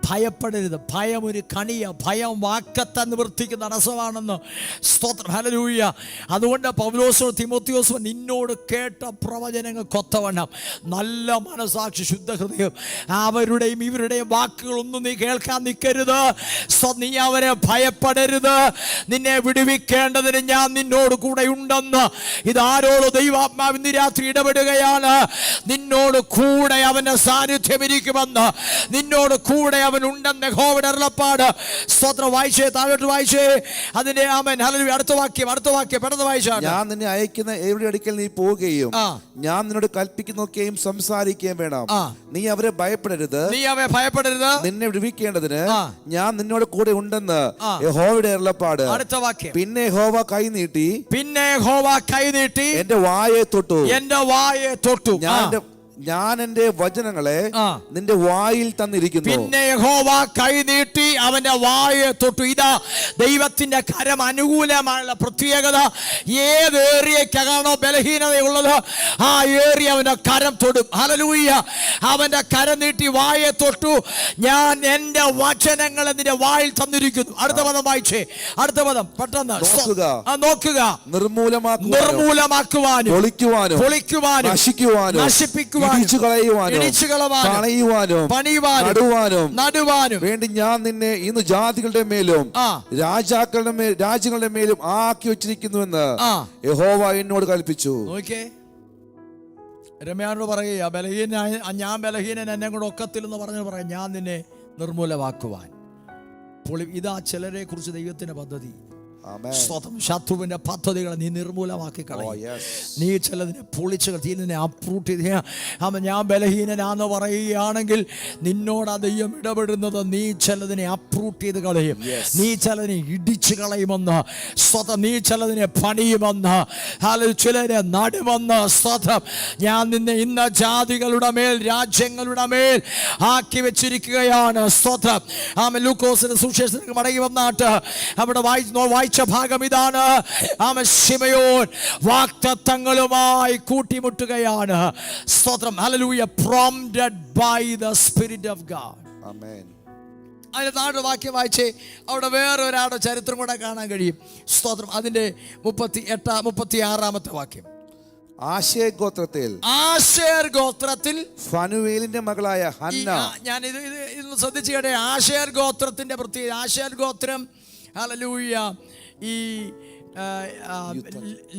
ഭയപ്പെടരുത്. ഭയം ഒരു കണിയ, ഭയം വാക്കത്താൻ നിവർത്തിക്കുന്ന തടസ്സമാണെന്ന്. സ്തോത്രം. ഹല്ലേലൂയ. അതുകൊണ്ട് പൗലോസോ തിമോത്തിയോസോ നിന്നോട് കേട്ട പ്രവചനങ്ങൾക്കൊത്തവണ്ണം നല്ല മനസാക്ഷി, ശുദ്ധഹൃദയം, അവരുടെയും ഇവരുടെയും വാക്കുകളൊന്നും നീ കേൾക്കാൻ നിൽക്കരുത്. നീ അവരെ ഭയപ്പെടരുത്. നിന്നെ വിടുവിക്കേണ്ടതിന് ഞാൻ നിന്നോട് കൂടെ ഉണ്ടെന്ന്. ഇതാരോട് ദൈവാത്മാവ് ഇന്ന് രാത്രി ഇടപെടുകയാണ്. നിന്നോട് കൂടെ അവന്റെ സാന്നിധ്യം ഇരിക്കുമെന്ന്, നിന്നോട് കൂടെ അവൻ ഉണ്ടെന്ന് യഹോവയുടെ അരുളപ്പാട്. സ്തോത്രം. വായിച്ചേ, താഴോട്ട് വായിച്ചേ. അതിന്റെ ആമേൻ. ഹല്ലേലൂയ. അടുത്ത വാക്യം പെട്ടെന്ന് വായിച്ചാ. ഞാൻ നിന്നെ അയക്കുന്ന ഏവരുടെ അടുക്കൽ നീ പോവുകയും ഞാൻ നിന്നോട് കൽപ്പിക്കുന്നതൊക്കെയും സംസാരിക്കുകയും വേണം. നീ അവരെ ഭയപ്പെടരുത്, നിന്നെ വിടുവിക്കേണ്ടതിന് ഞാൻ നിന്നോട് കൂടെ ഉണ്ടെന്ന് യഹോവയുടെ അരുളപ്പാട്. അടുത്ത വാക്യം. പിന്നെ യഹോവ കൈ നീട്ടി എന്റെ വായെ തൊട്ടു. ഞാൻ എന്റെ വചനങ്ങളെ നിന്റെ വായിൽ തന്നിരിക്കുന്നു. പിന്നെ യഹോവ കൈ നീട്ടി അവന്റെ വായെ തൊട്ടു. ഇതാ ദൈവത്തിന്റെ കരം അനുകൂലമായുള്ള പ്രത്യേകത. ഏത് ഏരിയക്കാണോ ബലഹീനതയുള്ളത് ആ ഏരിയ അവന്റെ കരം തൊടും. ഹല്ലേലൂയ. അവന്റെ കരം നീട്ടി വായെ തൊട്ടു. ഞാൻ എന്റെ വചനങ്ങളെ നിന്റെ വായിൽ തന്നിരിക്കുന്നു. അടുത്ത പദം വായിച്ചേ. അടുത്ത പദം പെട്ടെന്ന് നോക്കുക. നിർമൂലമാക്കുവാനും പൊളിക്കുവാനും നശിപ്പിക്കുവാനും നടുവാനും വേണ്ടി ഞാൻ നിന്നെ ഇന്ന് ജാതികളുടെ മേലും രാജ്യങ്ങളുടെ മേലും ആക്കി വെച്ചിരിക്കുന്നുവെന്ന് യഹോവ എന്നോട് കൽപ്പിച്ചു. രമ്യാനോട് പറയുക, ഞാൻ ബലഹീനൻ, എന്നെ കൂടെ ഒക്കത്തില്ലെന്ന് പറഞ്ഞു പറയാം. ഞാൻ നിന്നെ നിർമൂലമാക്കുവാൻ. ഇതാ ചിലരെ കുറിച്ച് ദൈവത്തിന്റെ പദ്ധതി. ശത്രുവിന്റെ പദ്ധതികളെ നീ നിർമൂലമാക്കി കളയും. നീ ചിലതിനെ പൊളിച്ച് നിന്നെ അപ്രൂട്ട് ചെയ്ത് ഞാൻ ബലഹീനനാന്ന് പറയുകയാണെങ്കിൽ നിന്നോട് ആ ദൈവം ഇടപെടുന്നത് നീ ചിലതിനെ അപ്രൂട്ട് ചെയ്ത് കളയും. നീ ചിലതിനെ ഇടിച്ചു കളയുമെന്ന്. നീ ചിലതിനെ പണിയുമെന്ന്, ചിലരെ നടുമെന്ന്. ഞാൻ നിന്നെ ഇന്ന ജാതികളുടെ മേൽ രാജ്യങ്ങളുടെ മേൽ ആക്കി വെച്ചിരിക്കുകയാണ്. ലൂക്കോസിന്റെ സുവിശേഷത്തിലേക്ക് മടങ്ങി വന്നാട്ട് അവിടെ വായിച്ച ഭാഗം ഇതാണ്. ശിമയോൻ വാഗ്ദത്തങ്ങളുമായി കൂട്ടിമുട്ടുകയാണ്. സ്തോത്രം. Hallelujah. prompted by the spirit of God. ആമേൻ. അതിന്റെ താഴെ വാക്യം വായിച്ചേ. അവിടെ വേറെ ഒരാളുടെ ചരിത്രം കൂടെ കാണാൻ കഴിയും. സ്തോത്രം. അതിന്റെ 36-ാമത്തെ വാക്യം. ആശേർ ഗോത്രത്തിൽ ഫനുവേലിന്റെ മകളായ ഹന്ന. ഞാൻ ഇത് ശ്രദ്ധിച്ചു കേട്ടെ. ആശേർ ഗോത്രത്തിന്റെ പ്രത്യേകത. ആശേർ ഗോത്രം ഹല്ലേലൂയ. ഈ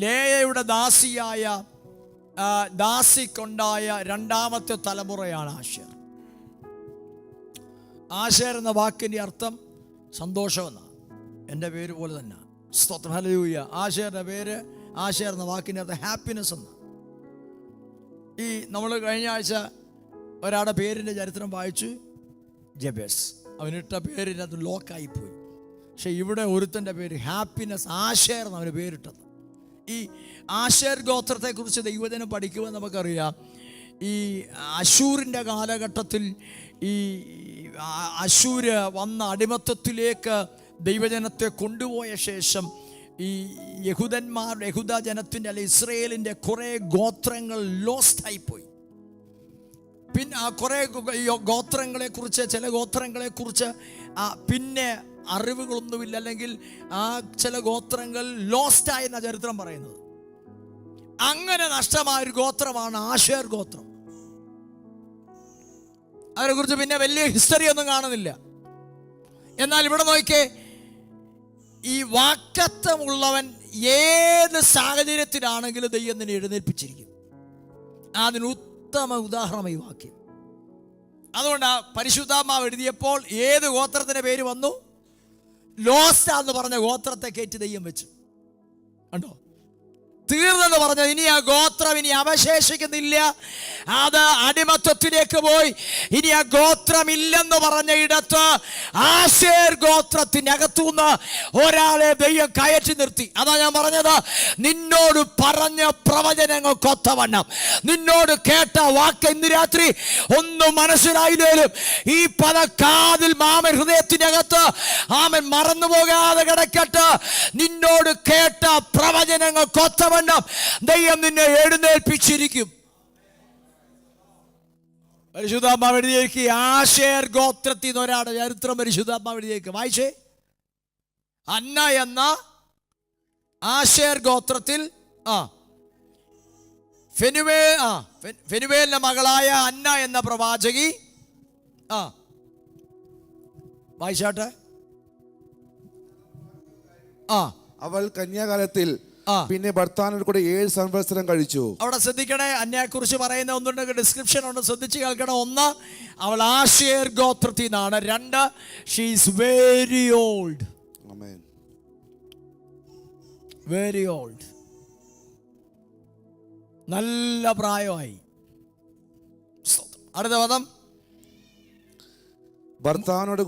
ലേയയുടെ ദാസിക്കുണ്ടായ രണ്ടാമത്തെ തലമുറയാണ് ആശേർ. ആശേർ എന്ന വാക്കിൻ്റെ അർത്ഥം സന്തോഷമെന്നാണ്. എൻ്റെ പേര് പോലെ തന്നെ. സ്തോത്രം. ഹല്ലേലൂയ. ആശേറിൻ്റെ പേര്, ആശേർ എന്ന വാക്കിൻ്റെ അർത്ഥം ഹാപ്പിനെസ് എന്നാണ്. ഈ നമ്മൾ കഴിഞ്ഞ ആഴ്ച ഒരാളുടെ പേരിൻ്റെ ചരിത്രം വായിച്ചു, ജബേസ്. അവനിട്ട പേരിനകത്ത് ലോക്കായിപ്പോയി. പക്ഷെ ഇവിടെ ഒരുത്തൻ്റെ പേര് ഹാപ്പിനെസ്, ആശേർ എന്ന് അവന് പേരിട്ടത്. ഈ ആശേർ ഗോത്രത്തെക്കുറിച്ച് ദൈവജനം പഠിക്കുമ്പോൾ നമുക്കറിയാം, ഈ അശൂരിൻ്റെ കാലഘട്ടത്തിൽ ഈ അശൂര് വന്ന അടിമത്തത്തിലേക്ക് ദൈവജനത്തെ കൊണ്ടുപോയ ശേഷം ഈ യഹൂദ ജനത്തിൻ്റെ അല്ലെ ഇസ്രയേലിൻ്റെ കുറേ ഗോത്രങ്ങൾ ലോസ്റ്റായിപ്പോയി. പിന്നെ ആ കുറേ ഗോത്രങ്ങളെക്കുറിച്ച്, ചില ഗോത്രങ്ങളെക്കുറിച്ച് പിന്നെ അറിവുകളൊന്നുമില്ല, അല്ലെങ്കിൽ ആ ചില ഗോത്രങ്ങൾ ലോസ്റ്റായെന്ന ചരിത്രം പറയുന്നത്. അങ്ങനെ നഷ്ടമായൊരു ഗോത്രമാണ് ആശേർ ഗോത്രം. അതിനെക്കുറിച്ച് പിന്നെ വലിയ ഹിസ്റ്ററി ഒന്നും കാണുന്നില്ല. എന്നാൽ ഇവിടെ നോക്കിയേ, ഈ വാഗ്ദത്തമുള്ളവൻ ഏത് സാഹചര്യത്തിലാണെങ്കിലും ദൈവം നിന്നെ എഴുന്നേൽപ്പിച്ചിരിക്കും. അതിന് ഉത്തമ ഉദാഹരണം ഈ വാക്യം. അതുകൊണ്ട് പരിശുദ്ധാത്മാവ് എഴുതിയപ്പോൾ ഏത് ഗോത്രത്തിന്റെ പേര് വന്നു? ലോസ്റ്റ എന്ന് പറഞ്ഞ ഗോത്രത്തെ കയറ്റി ദൈവം വെച്ചു. കണ്ടോ? തീർന്നെന്ന് പറഞ്ഞത് ഇനി ആ ഗോത്രം ഇനി അവശേഷിക്കുന്നില്ല, അത് അടിമത്വത്തിലേക്ക് പോയി. ഇനി ആ ഗോത്രമില്ലെന്ന് പറഞ്ഞ ഇടത്ത് ആശേർ ഗോത്രത്തിനകത്തുനിന്ന് ഒരാളെ ദൈവം കയറ്റി നിർത്തി. അതാ ഞാൻ പറഞ്ഞത്, നിന്നോട് പറഞ്ഞ പ്രവചനങ്ങൾക്കൊത്തവണ്ണം, നിന്നോട് കേട്ട വാക്ക് ഇന്ന് രാത്രി ഒന്നും മനസ്സിലായില്ലേലും ഈ പദക്കാതിൽ മാമൻ ഹൃദയത്തിനകത്ത് ആമൻ മറന്നു പോകാതെ കിടക്കട്ടെ. നിന്നോട് കേട്ട പ്രവചനങ്ങൾക്കൊത്തവണ്ണം ദൈവം നിന്നെ എഴുന്നേൽപ്പിച്ചിരിക്കും. പരിശുദ്ധാത്മാവ് എഴുതിയേക്ക് ആശേർ ഗോത്രത്തിൽ നിന്ന് ഒരാളുടെ ചരിത്രം പരിശുദ്ധാത്മാവ് എഴുതിയേക്ക്. വായിച്ചേ. അന്ന എന്ന ആശേർ ഗോത്രത്തിൽ ഫെനുവേലിന്റെ മകളായ അന്ന എന്ന പ്രവാചകി വായിച്ചാട്ടെ. അവൾ കന്യാകാലത്തിൽ പിന്നെ ഭർത്താവിനോട് കൂടെ 7 സംവത്സരം കഴിച്ചു. അവിടെ ശ്രദ്ധിക്കണേ, അന്നയെ കുറിച്ച് പറയുന്ന ഒന്നുണ്ട്, ഡിസ്ക്രിപ്ഷൻ ഉണ്ട്, ശ്രദ്ധിച്ച് കേൾക്കണം. 1, അവൾ ആശേർ ഗോത്രത്തിൽ നിന്നാണ്. 2, she is very old. Amen. Very old, നല്ല പ്രായമായി. അടുത്ത പദം ഭർത്താവിനോട്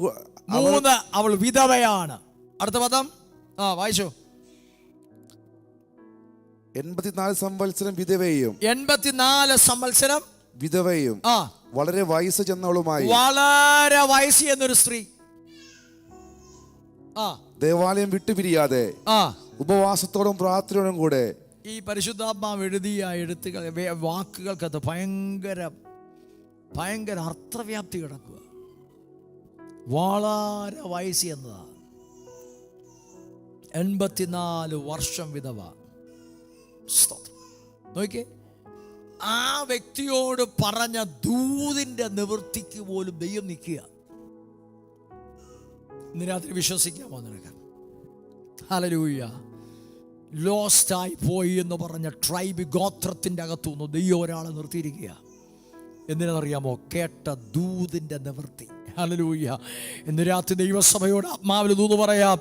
3, അവൾ വിധവയാണ്. അടുത്ത പദം വായിച്ചോ. 84 സംവത്സരം വിധവയും. 84 സംവത്സരം വിധവയും വളരെ വയസ്സ് ചെന്നവളുമായി. വളരെ വയസ്സ് എന്നൊരു സ്ത്രീ ദേവാലയം വിട്ടുപിരിയാതെ ഉപവാസത്തോടും പ്രാർത്ഥനയോടും കൂടെ. ഈ പരിശുദ്ധാത്മാവ് എഴുതിയ എഴുത്തുകൾ, വാക്കുകൾക്കത് ഭയങ്കര ഭയങ്കര അർത്ഥവ്യാപ്തി കിടക്കുക. വളരെ വയസ്സ് എന്നതാണ്. 84 വർഷം വിധവ. നോക്കിയേ, ആ വ്യക്തിയോട് പറഞ്ഞ ദൂതിന്റെ നിവൃത്തിക്ക് പോലും ദൈവം നിൽക്കുക. ഇന്ന് രാത്രി വിശ്വസിക്കാമോ നിനക്ക്? ഹല്ലേലൂയ. ലോസ്റ്റായി പോയി എന്ന് പറഞ്ഞ ട്രൈബ് ഗോത്രത്തിൻ്റെ അകത്തുനിന്ന് ദൈവം ഒരാളെ നിർത്തിയിരിക്കുക. എന്തിനാണെന്നറിയാമോ? കേട്ട ദൂതിന്റെ നിവൃത്തി. ഹല്ലേലൂയ. ഇന്ന് രാത്രി ദൈവസഭയോട് ആത്മാവിൽ ദൂത് പറയാം.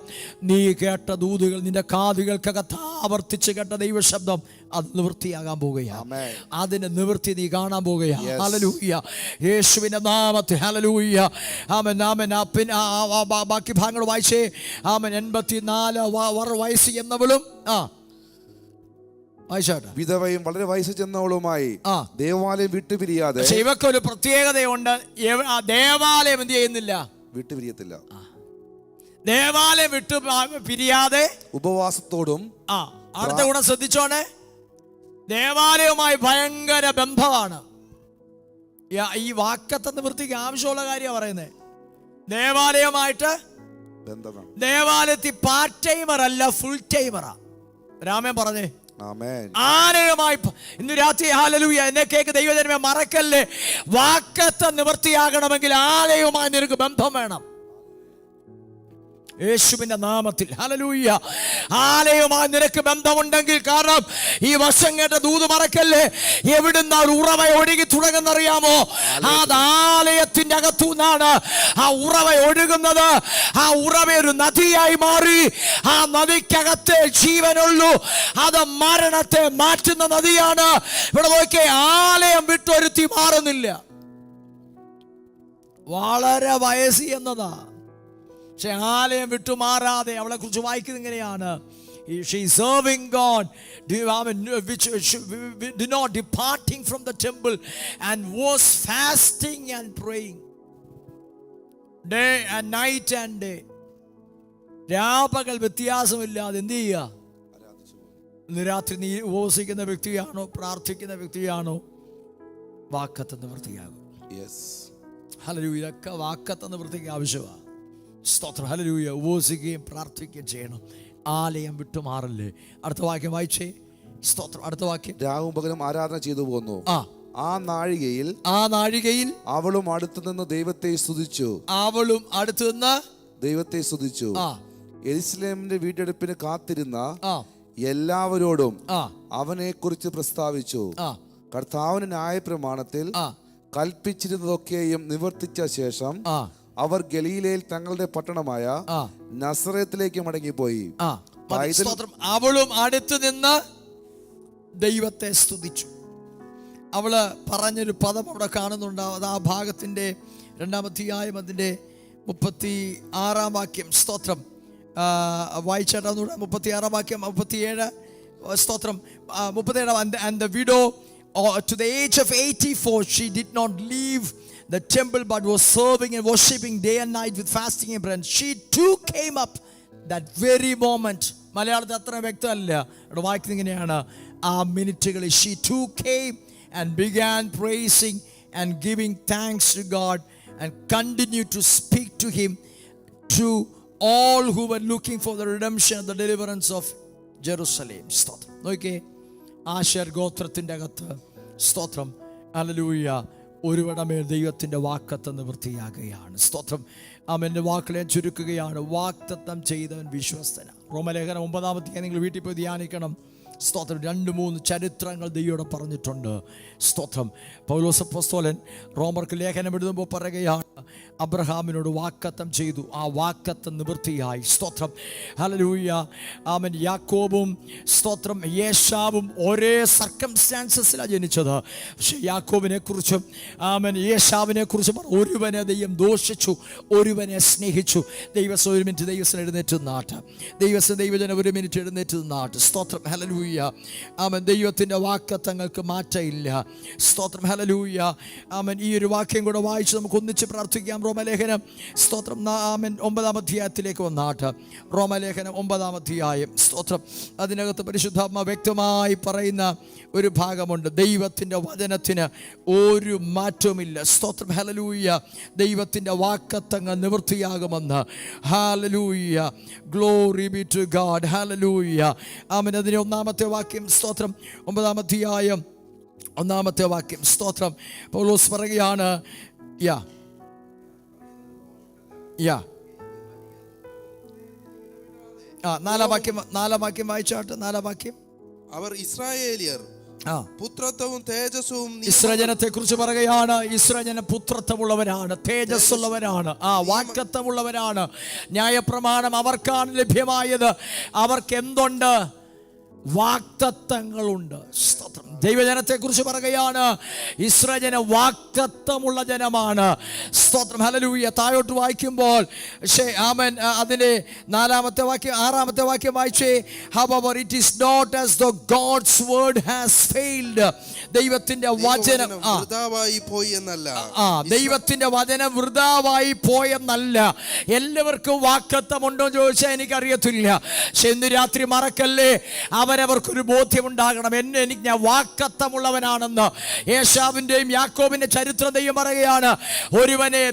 നീ കേട്ട ദൂതുകൾ, നിന്റെ കാതുകൾക്കകത്ത് ആവർത്തിച്ച് കേട്ട ദൈവശബ്ദം, അത് നിവൃത്തിയാകാൻ പോകുകയാണ്. അതിന്റെ നിവൃത്തി നീ കാണാൻ പോകുകയാണ്. ഹല്ലേലൂയ. യേശുവിന്റെ നാമത്തിൽ. ഹല്ലേലൂയ. ആമേൻ, ആമേൻ. ബാക്കി ഭാഗങ്ങൾ വായിച്ചേ. ആമേൻ. 84 വയസ്സ് എന്നവളും വിധവയും വളരെ വയസ്സ് ചെന്നവളുമായി ദേവാലയം വിട്ടുപിരിയാതെ. ഇവക്കൊരു പ്രത്യേകതയുണ്ട്. ദേവാലയം എന്ത് ചെയ്യുന്നില്ല? വിട്ടുപിരിയത്തില്ല. ദേവാലയം വിട്ടു പിരിയാതെ ഉപവാസത്തോടും. അടുത്ത ഗുണം ശ്രദ്ധിച്ചോണേ, ദേവാലയവുമായി ഭയങ്കര ബന്ധമാണ്. ഈ വാക്കത്തെ നിവൃത്തിക്ക് ആവശ്യമുള്ള കാര്യമാണ് പറയുന്നത്. ദേവാലയമായിട്ട് ബന്ധമാണ്. ദേവാലയത്തിൽ പാർട്ട് ടൈമർ അല്ല, ഫുൾ ടൈമറാ. രാമൻ പറഞ്ഞേ. ആലയമായി. ഇന്ന് രാത്രി ഹല്ലേലൂയ, എന്നെ കേക്ക് ദൈവജനമേ, മറക്കല്ലേ, വാക്കത്തെ നിവൃത്തിയാകണമെങ്കിൽ ആലയവുമായി നിനക്ക് ബന്ധം വേണം. യേശുവിന്റെ നാമത്തിൽ. ഹല്ലേലൂയ. ആലയവുമായി നിനക്ക് ബന്ധമുണ്ടെങ്കിൽ, കാരണം ഈ വർഷം കേട്ട ദൂത് മറക്കല്ലേ, എവിടുന്ന ഒരു ഉറവ ഒഴുകി തുടങ്ങുന്നറിയാമോ? അത് ആലയത്തിന്റെ അകത്തു നിന്നാണ് ആ ഉറവ ഒഴുകുന്നത്. ആ ഉറവ ഒരു നദിയായി മാറി. ആ നദിക്കകത്തെ ജീവനുള്ളൂ. അത് മരണത്തെ മാറ്റുന്ന നദിയാണ്. ഇവിടെ നോക്കിയേ, ആലയം വിട്ടൊരുത്തി മാറുന്നില്ല. വളരെ വയസ്സ് എന്നതാ, പക്ഷെ ആലയം വിട്ടുമാറാതെ അവളെ കുറിച്ച് വായിക്കുന്നത് ഇങ്ങനെയാണ്: she is serving God, which did not departing from the temple and was fasting and praying day and night and day. രാപകൽ വ്യത്യാസമില്ലാതെ എന്ത് ചെയ്യുക? ഇന്ന് രാത്രി നീ ഉപവസിക്കുന്ന വ്യക്തിയാണോ, പ്രാർത്ഥിക്കുന്ന വ്യക്തിയാണോ, വാക്കത്ത് നിവൃത്തിയാകും. ഹല്ലേലൂയ. ഇതൊക്കെ വാക്കത്ത് നിവൃത്തിക്ക് ആവശ്യമാണ്. സ്തോത്രം. ഹല്ലേലൂയ. ഉപവസിക്കുകയും പ്രാർത്ഥിക്കുകയും ചെയ്യണം. ആലയം വിട്ടുമാറല്ലേ. അടുത്ത വാക്യം വായിച്ചേ. സ്തോത്രം. അടുത്ത വാക്യം. രാവും പകലും ആരാധന ചെയ്തു പോന്നു. ആ നാഴികയിൽ അവളും അടുത്തു നിന്ന് ദൈവത്തെ സ്തുതിച്ചു. യെരൂശലേമിന്റെ വീണ്ടെടുപ്പിന് കാത്തിരുന്ന എല്ലാവരോടും അവനെ കുറിച്ച് പ്രസ്താവിച്ചു. കർത്താവിന്റെ ന്യായപ്രമാണത്തിൽ കൽപ്പിച്ചിരുന്നതൊക്കെയും നിവർത്തിച്ച ശേഷം അവർ ഗലീലയിൽ തങ്ങളുടെ പട്ടണമായ നസറേത്തിലേക്ക് മടങ്ങിപ്പോയി. അവളും അടുത്ത് നിന്ന് ദൈവത്തെ സ്തുതിച്ചു. അവള് പറഞ്ഞൊരു പദം അവിടെ കാണുന്നുണ്ട്. അത് ആ ഭാഗത്തിന്റെ 2-ാം അധ്യായം അതിന്റെ 36-ാം വാക്യം. സ്തോത്രം. വായിച്ചാൽ 36-ാം വാക്യം, 37. സ്തോത്രം. 37. And the widow to the age of 84, she did not leave the temple but was serving and worshiping day and night with fasting and prayer. She too came up that very moment. മലയാളത്തിൽ അത്ര വ്യക്തമല്ല. ഇവിടെ വായിക്കുന്നത് ഇങ്ങനെയാണ്: ആ മിനിറ്റുകളിൽ she too came and began praising and giving thanks to God and continued to speak to him, to all who were looking for the redemption and the deliverance of Jerusalem. സ്തോത്രം. നോക്കിയേ, Asher ഗോത്രത്തിന്റെ അകത്ത്, സ്തോത്രം, hallelujah, ഒരുവടമേൽ ദൈവത്തിന്റെ വാക്കത്ത് നിവൃത്തിയാകുകയാണ്. സ്തോത്രം. അവന്റെ വാക്കുകളെ ചുരുക്കുകയാണ്: വാക്തത്വം ചെയ്തവൻ വിശ്വസ്തന. റോമലേഖനം 9-ാം അധ്യായം നിങ്ങൾ വീട്ടിൽ പോയി ധ്യാനിക്കണം. സ്തോത്രം. 2-3 ചരിത്രങ്ങൾ ദൈവം പറഞ്ഞിട്ടുണ്ട്. സ്തോത്രം. പൗലോസ് അപ്പോസ്തലൻ റോമർക്ക് ലേഖനം എഴുതുമ്പോൾ പറയുകയാണ്, അബ്രഹാമിനോട് വാക്കത്തം ചെയ്തു, ആ വാക്കത്തം നിവൃത്തിയായി. സ്തോത്രം. ഹല്ലേലൂയ. ആമേൻ. യാക്കോബും സ്തോത്രം യേശാവും ഒരേ സർക്കംസ്റ്റാൻസസിലാണ് ജനിച്ചത്. പക്ഷെ യാക്കോബിനെ കുറിച്ചും ആമേൻ യേശാവിനെ കുറിച്ചും ഒരുവനെ ദൈവം ദോഷിച്ചു, ഒരുവനെ സ്നേഹിച്ചു. ദൈവസ് ഒരു മിനിറ്റ് ദൈവത്തിന് എഴുന്നേറ്റ് നാട്ട്. ദൈവജന ഒരു മിനിറ്റ് എഴുന്നേറ്റ് നാട്ട്. സ്തോത്രം. ഹല്ലേലൂയ. ആമേൻ. ദൈവത്തിന്റെ വാക്കത്തങ്ങൾക്ക് മാറ്റമില്ല. സ്തോത്രം. ഹല്ലേലൂയ. ആമേൻ. ഈ ഒരു വാക്യം കൂടെ വായിച്ച് നമുക്ക് ഒന്നിച്ച് പ്രാർത്ഥിക്കാം. റോമലേഖനം സ്തോത്രം. ആമേൻ. 9-ാം അധ്യായത്തിലേക്ക് വന്നാട്ട്. റോമലേഖനം 9-ാം അധ്യായം. സ്തോത്രം. അതിനകത്ത് പരിശുദ്ധാത്മ വ്യക്തമായി പറയുന്ന ഒരു ഭാഗമുണ്ട്: ദൈവത്തിന്റെ വചനത്തിന് ഒരു മാറ്റവുമില്ല. സ്തോത്രം. ഹല്ലേലൂയ. ദൈവത്തിന്റെ വാക്കത്തങ്ങൾ നിവൃത്തിയാകുമെന്ന്. ഹല്ലേലൂയ. Glory be to God. ഹല്ലേലൂയ. ആമേൻ. അതിന്റെ 1-ാമത്തെ വാക്യം. സ്തോത്രം. 9-ാം അധ്യായം 1-ാമത്തെ വാക്യം. സ്തോത്രം. പൗലോസ് പറയുകയാണ്, നാലാം വാക്യം വായിച്ചാട്ട്. 4-ാം വാക്യം. അവർ ഇസ്രായേലിയർ പുത്രത്വവും തേജസ്സും. ഇസ്രായേലിനെ കുറിച്ച് പറയുകയാണ്. ഇസ്രായേൽ പുത്രത്വമുള്ളവരാണ്, തേജസ്സുള്ളവരാണ്, വാക്തത്വമുള്ളവരാണ്. ന്യായപ്രമാണം അവർക്കാണ് ലഭ്യമായത്. അവർക്ക് എന്തുണ്ട്? വാക്തത്വങ്ങളുണ്ട്. സ്തോത്രം. ദൈവജനത്തെ കുറിച്ച് പറയുകയാണ്, ഇസ്രായേൽ വാക്തത്വമുള്ള ജനമാണ്. സ്തോത്രം. ഹല്ലേലൂയ. താഴോട്ട് വായിക്കുമ്പോൾ ആമേൻ അതിന്റെ 4-ാമത്തെ വാക്യം 6-ാമത്തെ വാക്യം വായിച്ചേ. However, it is not as though God's word has failed. ദൈവത്തിന്റെ വചനം വൃഥാവായി പോയി എന്നല്ല. ദൈവത്തിന്റെ വചനം വൃഥാവായി പോയെന്നല്ല. എല്ലാവർക്കും വാക്തത്വമുണ്ടോ എന്ന് ചോദിച്ചാൽ എനിക്കറിയത്തില്ല. പക്ഷെ ഇന്ന് രാത്രി മറക്കല്ലേ, അവരവർക്കൊരു ബോധ്യമുണ്ടാകണം. ഞാൻ വാക്കത്തമുള്ളവനാണെന്ന്. ഏശാവിൻ്റെയും യാക്കോബിന്റെ ചരിത്രം ദൈവം പറയുകയാണ്, ഒരുവനെ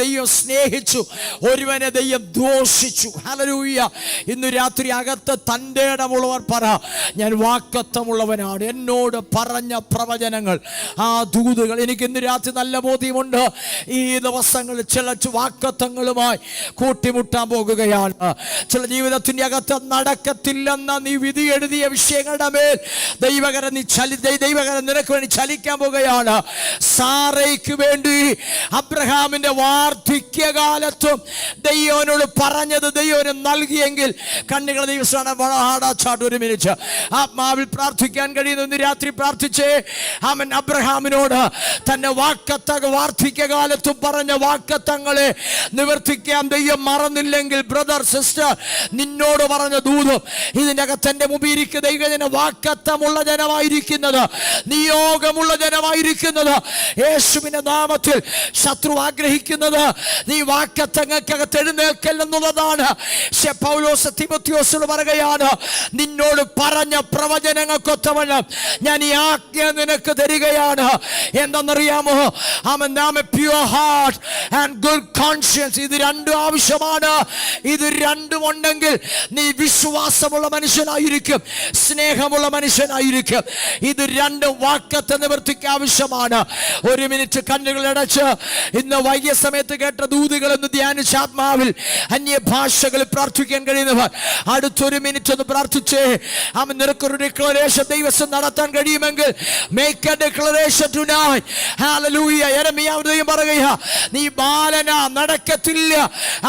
ദൈവം സ്നേഹിച്ചു, ഒരുവനെ ദൈവം ദ്വേഷിച്ചു. ഹല്ലേലൂയ. ഇന്ന് രാത്രി അകത്ത് തൻ്റെ ഇടമുള്ളവർ പറ, ഞാൻ വാക്കത്തമുള്ളവനാണ്. എന്നോട് പറഞ്ഞ പ്രവചനങ്ങൾ, ആ ദൂതുകൾ, എനിക്ക് ഇന്ന് രാത്രി നല്ല ബോധ്യമുണ്ട്. ഈ ദിവസങ്ങളിൽ ചില വാക്കത്തങ്ങളുമായി കൂട്ടിമുട്ടാൻ പോകുകയാണ്. ചില ജീവിതത്തിൻ്റെ അകത്ത് നടക്കത്തില്ലെന്ന നീ വിധി എഴുതിയ വിഷയങ്ങളുടെ മേൽ ദൈവകരം നിനക്ക് വേണ്ടി ചലിക്കാൻ പോകുകയാണ്. സാറയ്ക്ക് വേണ്ടി അബ്രഹാമിന്റെ വാർദ്ധക്യകാലത്തും ദൈവനോട് പറഞ്ഞത് ദൈവന് നൽകിയെങ്കിൽ കണ്ണുകൾ ദിവസമാണ് ആടാച്ചാട്ട്. ഒരു മിനിറ്റ് ആത്മാവിൽ പ്രാർത്ഥിക്കാൻ കഴിയുന്ന ഇന്ന് രാത്രി പ്രാർത്ഥിച്ചേ. അവൻ അബ്രഹാമിനോട് തന്റെ വാർദ്ധക്യകാലത്തും പറഞ്ഞ വാക്കത്തങ്ങളെ നിവർത്തിക്കാൻ ദൈവം മറന്നില്ലെങ്കിൽ, ബ്രദർ സിസ്റ്റർ, നിന്നോട് പറഞ്ഞ ദൂതും ഇതിൻ്റെ അകത്ത് എൻ്റെ മുമ്പിൽ ഇരിക്കുന്ന ദൈവജന വാക്കത്തമുള്ള ജനമായിരിക്കുന്നത്, നിയോഗമുള്ള ജനമായിരിക്കുന്നത്. യേശുവിന്റെ നാമത്തിൽ ശത്രു ആഗ്രഹിക്കുന്നത് നീ വാക്കത്തങ്ങൾക്കകത്ത് എഴുന്നേൽക്കല്ലെന്നുള്ളതാണ്. പൗലോസ് തിമോത്തിയോസിനോട് പറയുകയാണ്, നിന്നോട് പറഞ്ഞ പ്രവചനങ്ങൾക്കൊത്തവണ്ണം ഞാൻ ഈ ആജ്ഞ നിനക്ക് തരികയാണ്. എന്തെന്നറിയാമോ? Pure heart and good conscience. ഇത് രണ്ടും ആവശ്യമാണ്. ഇത് രണ്ടും ഉണ്ടെങ്കിൽ നീ വിശ്വാസമുള്ള മനുഷ്യനായിരിക്കും, സ്നേഹമുള്ള മനുഷ്യനായിരിക്കും. ഇത് രണ്ടും വാക്കത്തെ നിവർത്തിക്ക് ആവശ്യമാണ്. ഒരു മിനിറ്റ് കണ്ണുകൾ അടച്ച് ഇന്ന് വൈകിയ സമയത്ത് കേട്ട ദൂതുകൾ എന്ന് ധ്യാനിച്ച ആത്മാവിൽ അന്യഭാഷകളിൽ പ്രാർത്ഥിക്കാൻ കഴിയുന്നവർ അടുത്തൊരു മിനിറ്റ് ഒന്ന് പ്രാർത്ഥിച്ചേ. അവൻ നിനക്കൊരു ഡിക്ലറേഷൻ ദൈവം നടത്താൻ കഴിയുമെങ്കിൽ make a declaration tonight. Hallelujah. യെരമ്യാവ് ദൈവം പറയുക, നീ ബാലനാ, നടക്കത്തില്ല.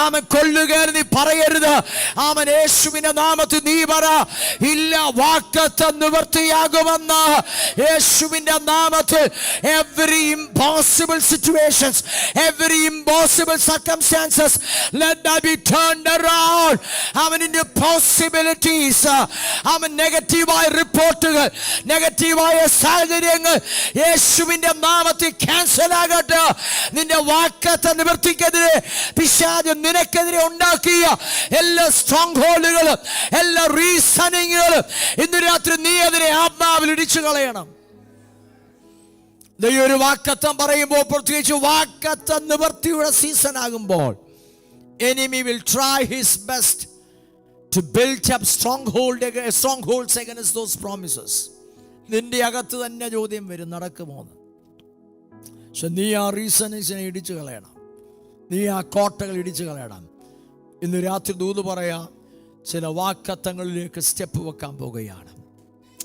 അവൻ കൊല്ലുകയെന്ന് നീ പറയരുത്. അവൻ യേശുവിന്റെ നാമത്തിൽ നീ പറ, ഇല്ല, വാക്കത്ത് നിവൃത്തിയാകുമെന്ന്. യേശുവിന്റെ നാമത്തിൽ every impossible situations, every impossible circumstances, let that be turned around. അവനിന്റെ possibilities, അവൻ നെഗറ്റീവായ റിപ്പോർട്ടുകൾ, നെഗറ്റീവായ സാഹചര്യങ്ങൾ യേശുവിന്റെ നാമത്തിൽ ക്യാൻസൽ ആകട്ടെ. നിന്റെ വാക്കത്തെ നിവർത്തിക്കെതിരെ പിശാച് നിനക്കെതിരെ ഉണ്ടാക്കിയ എല്ലാ സ്ട്രോങ് ഹോൾഡുകളും, എല്ലാ റീസണിങ്ങുകളും ഇന്ന് രാത്രി നീ അതിനെ ആത്മാവിൽ ഇടിച്ചു കളയണം. ദൈവം ഒരു വാക്കത്തം പറയുമ്പോൾ, പ്രത്യേകിച്ച് വാക്കത്ത നിവർത്തിയുടെ സീസൺ ആകുമ്പോൾ, enemy will try his best to build up strongholds against those promises. നിന്റെ അകത്ത് തന്നെ ചോദ്യം വരും, നടക്കുമോ എന്ന്. പക്ഷെ നീ ആ റീസണിങ്സിനെ ഇടിച്ചു കളയണം, നീ ആ കോട്ടകൾ ഇടിച്ചു കളയണം. ഇന്ന് രാത്രി ദൂത് പറയാം, ചില വാക്കത്തങ്ങളിലേക്ക് സ്റ്റെപ്പ് വെക്കാൻ പോകുകയാണ്.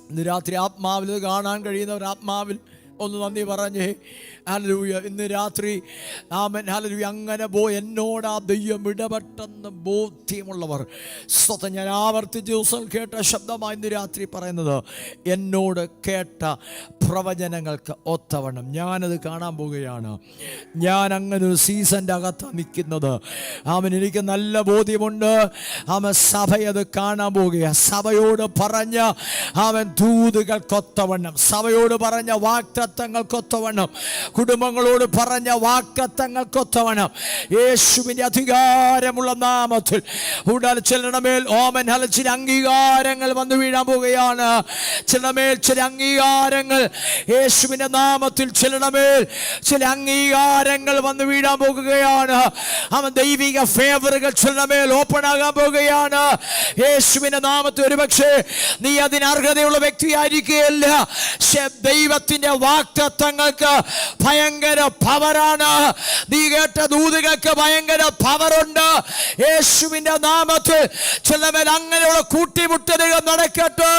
ഇന്ന് രാത്രി ആത്മാവിൽ കാണാൻ കഴിയുന്നവർ ആത്മാവിൽ ഒന്ന് നന്ദി പറഞ്ഞേ. ഹല്ലേലൂയ. ഇന്ന് രാത്രി ആമേൻ, ഹല്ലേലൂയ. അങ്ങനെ എന്നോട് ആ ദൈവം ഇടപെട്ടെന്ന് ബോധ്യമുള്ളവർ സ്വതം ഞാൻ ആവർത്തിച്ച് ദിവസം കേട്ട ശബ്ദമായി ഇന്ന് രാത്രി പറയുന്നത്, എന്നോട് കേട്ട പ്രവചനങ്ങൾക്ക് ഒത്തവണ്ണം ഞാനത് കാണാൻ പോവുകയാണ്. ഞാൻ അങ്ങനെ ഒരു സീസണിൻ്റെ അകത്താണ് നിൽക്കുന്നത്. ആമൻ, എനിക്ക് നല്ല ബോധ്യമുണ്ട്. ആമൻ, സഭയത് കാണാൻ പോവുകയാണ്. സഭയോട് പറഞ്ഞ അവൻ ദൂതുകൾക്കൊത്തവണ്ണം, സഭയോട് പറഞ്ഞ വാക്തത്വങ്ങൾക്കൊത്തവണ്ണം, കുടുംബങ്ങളോട് പറഞ്ഞ വാക്തത്വങ്ങൾക്കൊത്തവണ്ണം യേശുവിൻ്റെ അധികാരമുള്ള നാമത്തിൽ ചിലടമേൽ ഓമൻ ചില അംഗീകാരങ്ങൾ വന്നു വീഴാൻ പോവുകയാണ്. ചിലമേൽ ചില അംഗീകാരങ്ങൾ യേശുവിൻ്റെ നാമത്തിൽ ചിലടമേൽ ചില അംഗീകാരങ്ങൾ വന്നു വീഴാൻ പോകുകയാണ്. അവൻ ദൈവിക ഫേവറുകൾ ചിലമേൽ ഓപ്പൺ ആകാൻ പോകുകയാണ് യേശുവിൻ്റെ നാമത്തിൽ. ഒരുപക്ഷെ നീ അതിന് അർഹതയുള്ള വ്യക്തിയായിരിക്കുകയല്ല, പക്ഷെ ദൈവത്തിന്റെ വാക്തത്വങ്ങൾക്ക് ഭയങ്കര പവറാണ്. നീ കേട്ട ദൂതുകൾക്ക് ഭയങ്കര പവറുണ്ട് യേശുവിന്റെ നാമത്തിൽ. ചിലമേൽ അങ്ങനെയുള്ള കൂട്ടിമുട്ടലുകൾ നടക്കട്ടെ.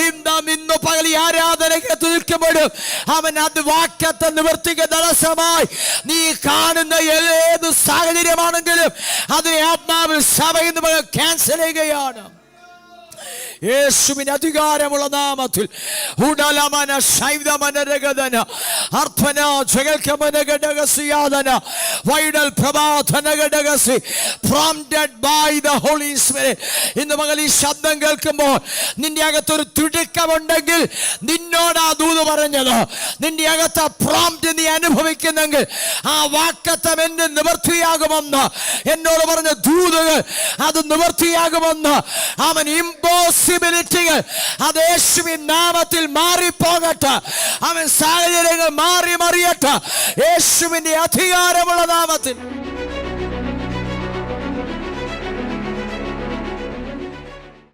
ഇന്ന് പകൽ ആരാധനയ്ക്ക് നിൽക്കുമ്പോഴും അവൻ അത് വാക്യത്തെ നിവർത്തിക്ക് തടസ്സമായി നീ കാണുന്ന ഏത് സാഹചര്യമാണെങ്കിലും അതിനെ ആത്മാവിൽ സഭയിൽ നിന്ന് ക്യാൻസൽ ചെയ്യുകയാണ് യേശുവിന്റെ അധികാരമുള്ള നാമത്തിൽ. ഉടലമന ശൈവമനരഗദന അർത്ഥന ജഗൽകമനഗഡഗസിയാദന Widal പ്രഭാതനഗഡഗസി prompted by the Holy Spirit. ഇന്ന് മകൾ ഈ ശബ്ദം കേൾക്കുമ്പോൾ നിന്റെ അകത്തൊരു തിടുക്കമുണ്ടെങ്കിൽ നിന്നോട് ആ ദൂത് പറഞ്ഞത്, നിന്റെ അകത്ത് പ്രോംപ്റ്റ് നീ അനുഭവിക്കുന്നെങ്കിൽ ആ വാക്കത്തം എന്നെ നിവർത്തിയാകുമെന്ന് എന്നോട് പറഞ്ഞ ദൂതുകൾ അത് നിവർത്തിയാകുമെന്ന് അവൻ ഇമ്പോസിബിൾ ഇമ്പോസിബിലിറ്റികൾ അത് യേശുവിൻ നാമത്തിൽ മാറിപ്പോകട്ടെ. അവൻ സാഹചര്യങ്ങൾ മാറി മറിയട്ടെ യേശുവിന്റെ അധികാരമുള്ള നാമത്തിൽ.